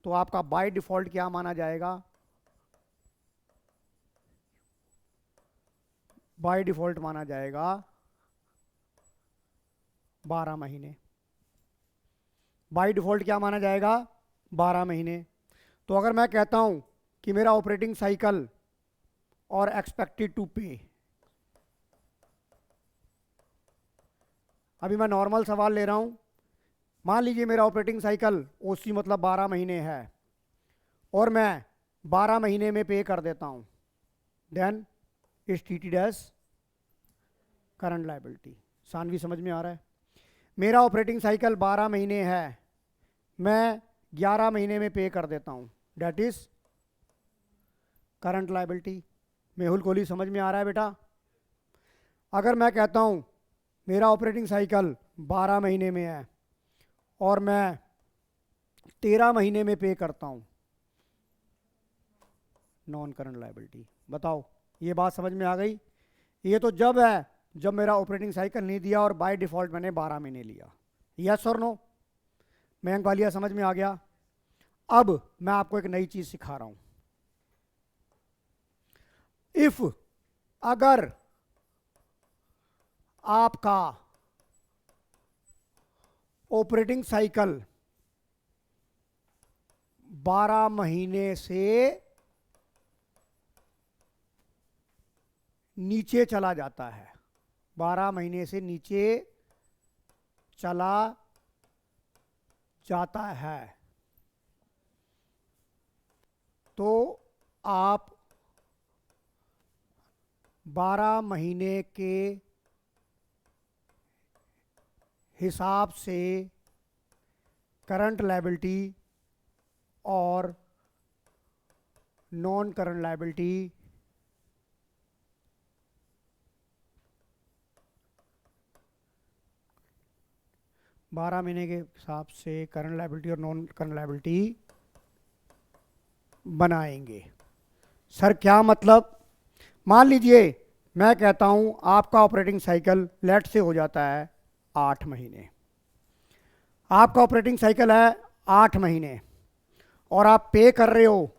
तो आपका बाय डिफॉल्ट क्या माना जाएगा? बाय डिफॉल्ट माना जाएगा 12 महीने। बाय डिफॉल्ट क्या माना जाएगा? 12 महीने। तो अगर मैं कहता हूं कि मेरा ऑपरेटिंग साइकिल और एक्सपेक्टेड टू पे, अभी मैं नॉर्मल सवाल ले रहा हूं, मान लीजिए मेरा ऑपरेटिंग साइकिल ओसी मतलब 12 महीने है और मैं 12 महीने में पे कर देता हूं, that is treated as current liability. Sanvi समझ में आ रहा है? मेरा ऑपरेटिंग साइकिल 12 महीने है, मैं 11 महीने में पे कर देता हूं, that is current liability. Mehul Kohli समझ में आ रहा है बेटा? अगर मैं कहता हूं मेरा ऑपरेटिंग साइकिल 12 महीने में है और मैं 13 महीने में पे करता हूं, नॉन करंट लायबिलिटी। बताओ, ये बात समझ में आ गई? ये तो जब है जब मेरा ऑपरेटिंग साइकिल नहीं दिया और बाय डिफॉल्ट मैंने 12 महीने लिया। यस और नो? मयंक वालिया समझ में आ गया? अब मैं आपको एक नई चीज सिखा रहा हूं। इफ अगर आपका ऑपरेटिंग साइकिल 12 महीने से नीचे चला जाता है, 12 महीने से नीचे चला जाता है, तो आप 12 महीने के हिसाब से करंट लायबिलिटी और नॉन करंट लायबिलिटी बारह महीने के हिसाब से करंट लायबिलिटी और नॉन करंट लायबिलिटी बनाएंगे। सर क्या मतलब? मान लीजिए मैं कहता हूं आपका ऑपरेटिंग साइकिल लेट से हो जाता है 8 महीने, आपका ऑपरेटिंग साइकिल है 8 महीने और आप पे कर रहे हो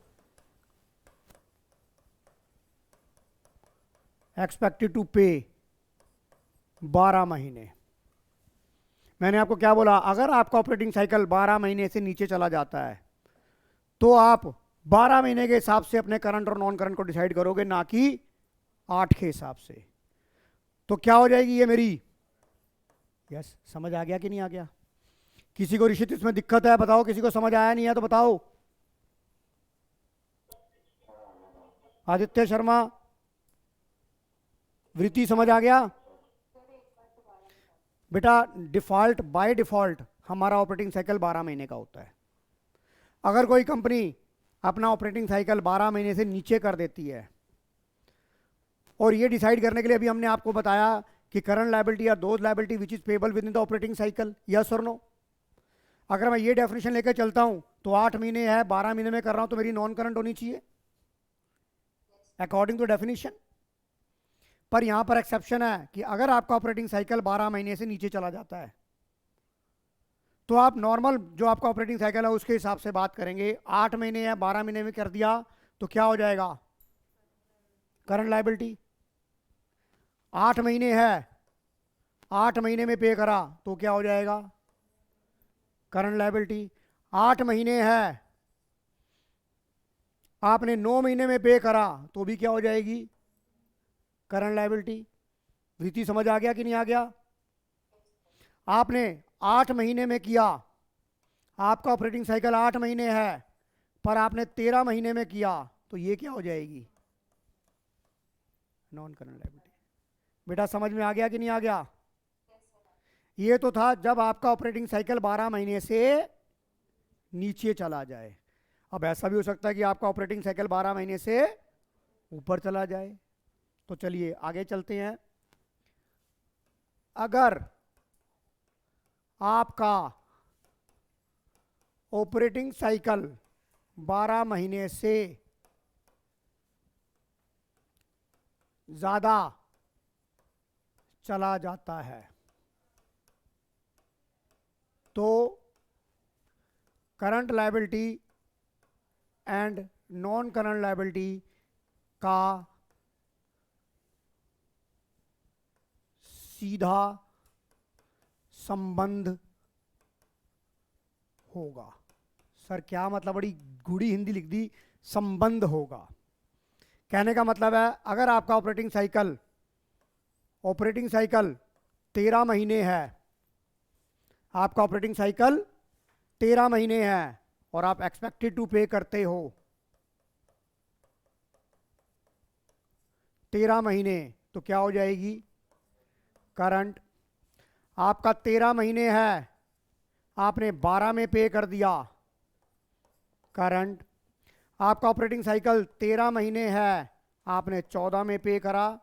एक्सपेक्टेड टू पे 12 महीने। मैंने आपको क्या बोला? अगर आपका ऑपरेटिंग साइकिल 12 महीने से नीचे चला जाता है तो आप 12 महीने के हिसाब से अपने करंट और नॉन करंट को डिसाइड करोगे, ना कि 8 के हिसाब से। तो क्या हो जाएगी ये मेरी? यस, समझ आ गया कि नहीं आ गया? किसी को ऋषित इसमें दिक्कत है? बताओ, किसी को समझ आया नहीं है तो बताओ। आदित्य शर्मा, वृत्ति समझ आ गया? बेटा डिफॉल्ट, बाय डिफॉल्ट हमारा ऑपरेटिंग साइकिल 12 महीने का होता है। अगर कोई कंपनी अपना ऑपरेटिंग साइकिल 12 महीने से नीचे कर देती है, और ये डिसाइड करने के लिए अभी हमने आपको बताया कि करंट लायबिलिटी या those liability which is payable within the operating cycle, yes और नो? अगर मैं ये डेफिनेशन लेकर चलता हूं तो 8 महीने है, 12 महीने में कर रहा हूं, तो मेरी नॉन करंट होनी चाहिए अकॉर्डिंग टू डेफिनेशन। पर यहां पर एक्सेप्शन है कि अगर आपका ऑपरेटिंग साइकिल 12 महीने से नीचे चला जाता है तो आप नॉर्मल जो आपका ऑपरेटिंग साइकिल है उसके हिसाब से बात करेंगे। 8 महीने या 12 महीने में कर दिया तो क्या हो जाएगा? Current liability. 8 महीने है, 8 महीने में पे करा तो क्या हो जाएगा? Current liability. 8 महीने है, आपने 9 महीने में पे करा तो भी क्या हो जाएगी? Current liability. रीति समझ आ गया कि नहीं आ गया? आपने 8 महीने में किया, आपका ऑपरेटिंग साइकिल 8 महीने है, पर आपने 13 महीने में किया तो ये क्या हो जाएगी? Non current liability. बेटा समझ में आ गया कि नहीं आ गया? ये तो था जब आपका ऑपरेटिंग साइकिल 12 महीने से नीचे चला जाए। अब ऐसा भी हो सकता है कि आपका ऑपरेटिंग साइकिल 12 महीने से ऊपर चला जाए। तो चलिए आगे चलते हैं। अगर आपका ऑपरेटिंग साइकिल 12 महीने से ज्यादा चला जाता है तो current liability and non current liability का सीधा संबंध होगा। सर क्या मतलब, बड़ी गूढ़ी हिंदी लिख दी, संबंध होगा। कहने का मतलब है अगर आपका ऑपरेटिंग साइकिल 13 महीने है, आपका ऑपरेटिंग साइकिल 13 महीने है और आप एक्सपेक्टेड टू पे करते हो 13 महीने, तो क्या हो जाएगी करंट। आपका 13 महीने है, आपने 12 में पे कर दिया करंट। आपका ऑपरेटिंग साइकिल 13 महीने है, आपने 14 में पे करा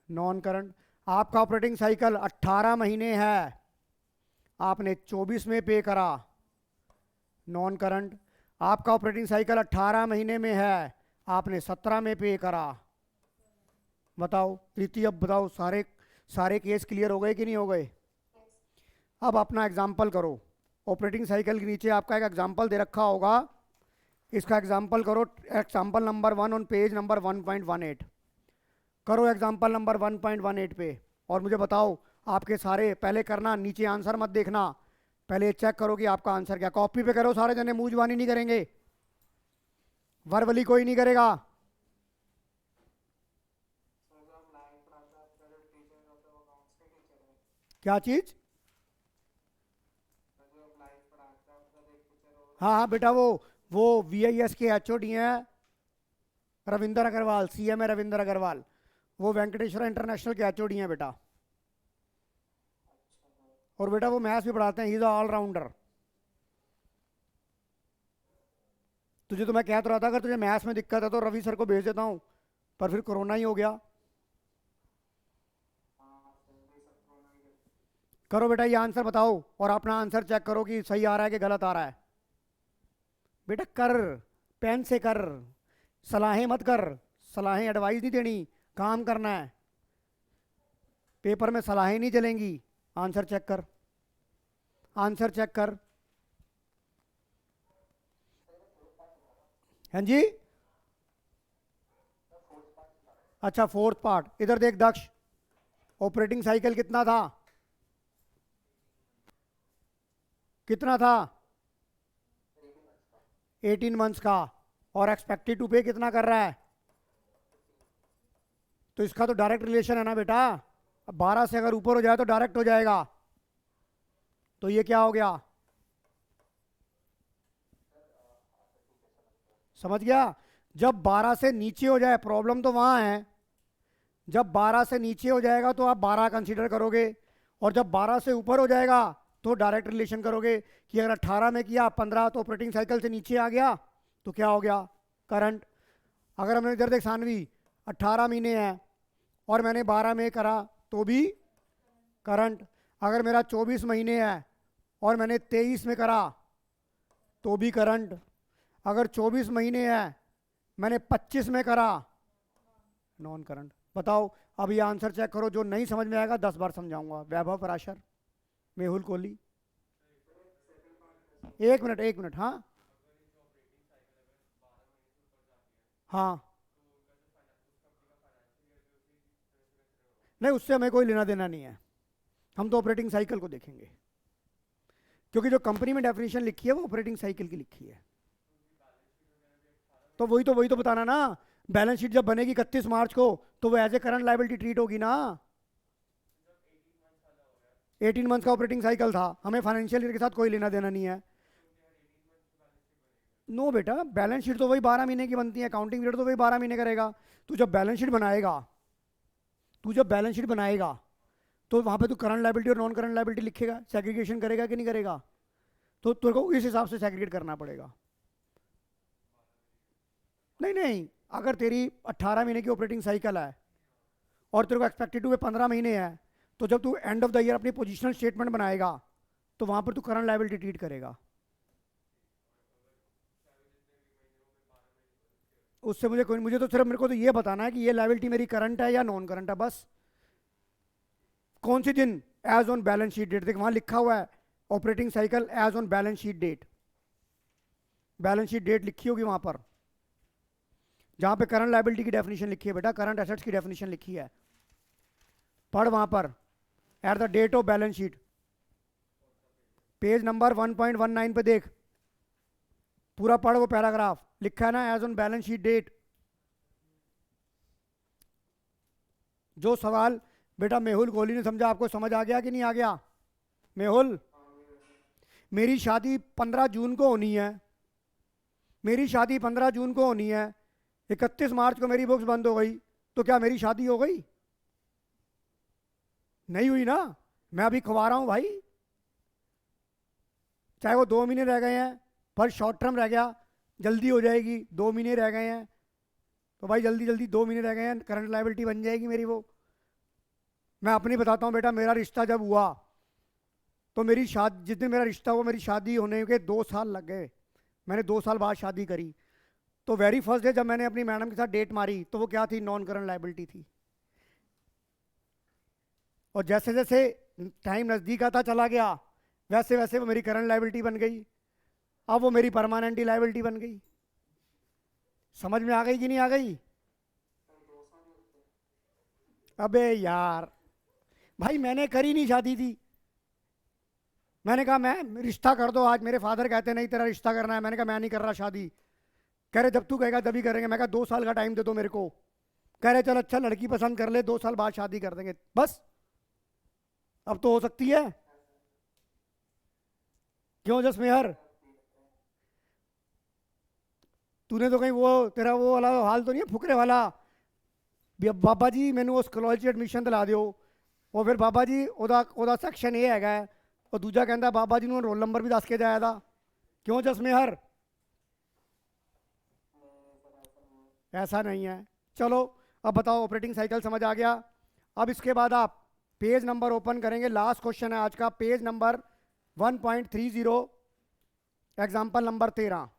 नॉन करंट। आपका ऑपरेटिंग साइकिल 18 महीने है, आपने 24 में पे करा नॉन करंट। आपका ऑपरेटिंग साइकिल 18 महीने में है, आपने 17 में पे करा। बताओ प्रीति, अब बताओ सारे केस क्लियर हो गए कि नहीं हो गए? अब अपना एग्जाम्पल करो। ऑपरेटिंग साइकिल के नीचे आपका एक एग्जाम्पल दे रखा होगा, इसका एग्जाम्पल करो। Example number 1 on page number 1.18 करो। एग्जाम्पल नंबर 1.18 पे और मुझे बताओ आपके सारे, पहले करना नीचे आंसर मत देखना, पहले चेक करो कि आपका आंसर क्या। कॉपी पे करो सारे जने, मुंह जुबानी नहीं करेंगे, वर्बली कोई नहीं करेगा। क्या चीज? हाँ हाँ बेटा, वो VIS के HOD हैं रविंदर अग्रवाल, CM है रविंदर अग्रवाल, वो वेंकटेश्वर इंटरनेशनल के HOD हैं बेटा। और बेटा वो मैथ्स भी पढ़ाते हैं, ही इज ऑलराउंडर। तुझे तो मैं कह तो रहा था अगर तुझे मैथ्स में दिक्कत है तो रवि सर को भेज देता हूँ, पर फिर कोरोना ही हो गया। करो बेटा ये आंसर बताओ और अपना आंसर चेक करो कि सही आ रहा है कि गलत आ रहा है। बेटा कर, पेन से कर, सलाहें मत कर, सलाहें एडवाइस नहीं देनी, काम करना है। पेपर में सलाहें नहीं चलेंगी। आंसर चेक कर, आंसर चेक कर। हाँ जी, अच्छा फोर्थ पार्ट। इधर देख दक्ष, ऑपरेटिंग साइकिल कितना था? कितना था? 18 मंथ्स का। और एक्सपेक्टेड टू पे कितना कर रहा है? तो इसका तो डायरेक्ट रिलेशन है ना बेटा, अब 12 से अगर ऊपर हो जाए तो डायरेक्ट हो जाएगा। तो ये क्या हो गया? समझ गया? जब 12 से नीचे हो जाए, प्रॉब्लम तो वहां है, जब 12 से नीचे हो जाएगा तो आप 12 कंसीडर करोगे, और जब 12 से ऊपर हो जाएगा तो डायरेक्ट रिलेशन करोगे कि अगर 18 में किया 15 तो ऑपरेटिंग साइकिल से नीचे आ गया तो क्या हो गया करंट। अगर हमने इधर देख सानवी 18 महीने है और मैंने 12 में करा तो भी करंट। अगर मेरा 24 महीने है और मैंने 23 में करा तो भी करंट। अगर 24 महीने है मैंने 25 में करा नॉन करंट। बताओ अब ये आंसर चेक करो, जो नहीं समझ में आएगा 10 बार समझाऊंगा। वैभव पराशर, मेहुल कोहली। एक मिनट हाँ हाँ, नहीं उससे हमें कोई लेना देना नहीं है, हम तो ऑपरेटिंग साइकिल को देखेंगे, क्योंकि जो कंपनी में डेफिनेशन लिखी है वो ऑपरेटिंग साइकिल की लिखी है। तो वही तो बताना ना, बैलेंस शीट जब बनेगी 31 मार्च को तो वो as a current liability treat होगी ना। 18 मंथ्स का ऑपरेटिंग साइकिल था, हमें फाइनेंशियल ईयर के साथ कोई लेना देना नहीं है। नो बेटा, बैलेंस शीट तो वही 12 महीने की बनती है, अकाउंटिंग पीरियड तो वही 12 महीने करेगा। तू जब बैलेंस शीट बनाएगा, तो वहां पे तू करंट लायबिलिटी और नॉन करंट लायबिलिटी लिखेगा, सेग्रीगेशन करेगा कि नहीं करेगा? तो तेरे को इस हिसाब से सेग्रीगेट करना पड़ेगा। नहीं नहीं, अगर तेरी 18 महीने की ऑपरेटिंग साइकिल है और तेरे को एक्सपेक्टेड टू 15 महीने है, तो जब तू एंड ऑफ द ईयर अपनी पोजिशनल स्टेटमेंट बनाएगा तो वहां पर तू करंट लायबिलिटी ट्रीट करेगा। उससे मुझे कोई, मुझे तो सिर्फ मेरे को तो ये बताना है कि ये लायबिलिटी मेरी करंट है या नॉन करंट है, बस। कौन सी दिन? As on balance sheet date. देख वहां लिखा हुआ है operating cycle as on balance sheet date. Balance sheet date लिखी होगी वहां पर, जहां पे करंट लायबिलिटी की डेफिनेशन लिखी है बेटा, करंट एसेट्स की डेफिनेशन लिखी है, पढ़ वहां पर। At the date of balance sheet, page number 1.19 पे देख, पूरा पढ़ वो पैराग्राफ, लिखा है ना as on balance sheet date. जो सवाल बेटा मेहुल कोहली ने समझा, आपको समझ आ गया कि नहीं आ गया? मेहुल, मेरी शादी 15 जून को होनी है, मेरी शादी 15 जून को होनी है, 31 मार्च को मेरी बुक्स बंद हो गई, तो क्या मेरी शादी हो गई? नहीं हुई ना, मैं अभी खवा रहा हूं भाई। चाहे वो 2 महीने रह गए हैं, पर शॉर्ट टर्म रह गया, जल्दी हो जाएगी। 2 महीने रह गए हैं तो भाई जल्दी जल्दी, 2 महीने रह गए हैं, करंट लायबिलिटी बन जाएगी मेरी वो। मैं अपनी बताता हूँ बेटा, मेरा रिश्ता जब हुआ तो मेरी शादी, जिस दिन मेरा रिश्ता हुआ मेरी शादी होने के 2 साल लग गए, मैंने 2 साल बाद शादी करी। तो वेरी फर्स्ट डे जब मैंने अपनी मैडम के साथ डेट मारी तो वो क्या थी? नॉन करंट लायबिलिटी थी। और जैसे जैसे टाइम नज़दीक आता चला गया, वैसे वैसे वो मेरी करंट लायबिलिटी बन गई। अब वो मेरी परमानेंट लायबिलिटी बन गई। समझ में आ गई कि नहीं आ गई? अबे यार भाई, मैंने करी नहीं शादी थी। मैंने कहा मैं रिश्ता कर दो आज, मेरे फादर कहते नहीं तेरा रिश्ता करना है। मैंने कहा मैं नहीं कर रहा शादी। कह रहे जब तू कहेगा तभी करेंगे। मैं कहा 2 साल का टाइम दे दो मेरे को। कह रहे चल अच्छा लड़की पसंद कर ले, 2 साल बाद शादी कर देंगे। बस अब तो हो सकती है। क्यों जसमेहर, तूने तो कहीं वो तेरा वो वाला हाल तो नहीं है फुकरे वाला? बाबा जी मैंने उस कॉलेज एडमिशन दिला दियो, और फिर बाबा जी ओदा सैक्शन ये हैगा है, और दूजा कहता बाबा जी ने रोल नंबर भी दस के जाया था। क्यों जसमेहर? ऐसा नहीं है। चलो अब बताओ, ऑपरेटिंग साइकिल समझ आ गया। अब इसके बाद आप पेज नंबर ओपन करेंगे, लास्ट क्वेश्चन है आज का, पेज नंबर 1.30, एग्जाम्पल नंबर 13।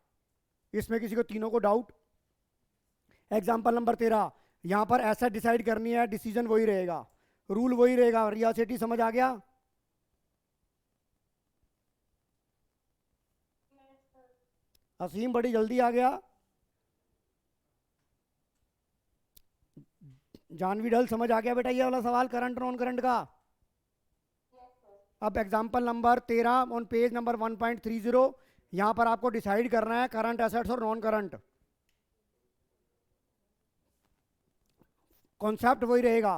इसमें किसी को तीनों को डाउट? एग्जाम्पल नंबर 13, यहां पर ऐसा डिसाइड करनी है, डिसीजन वही रहेगा, रूल वही रहेगा। रिया सेठी समझ आ गया? असीम बड़ी जल्दी आ गया। जानवी डल समझ आ गया बेटा ये वाला सवाल करंट नॉन करंट का? अब example number 13 on page number 1.30, यहां पर आपको डिसाइड करना है करंट एसेट्स और नॉन करंट। कॉन्सेप्ट वही रहेगा।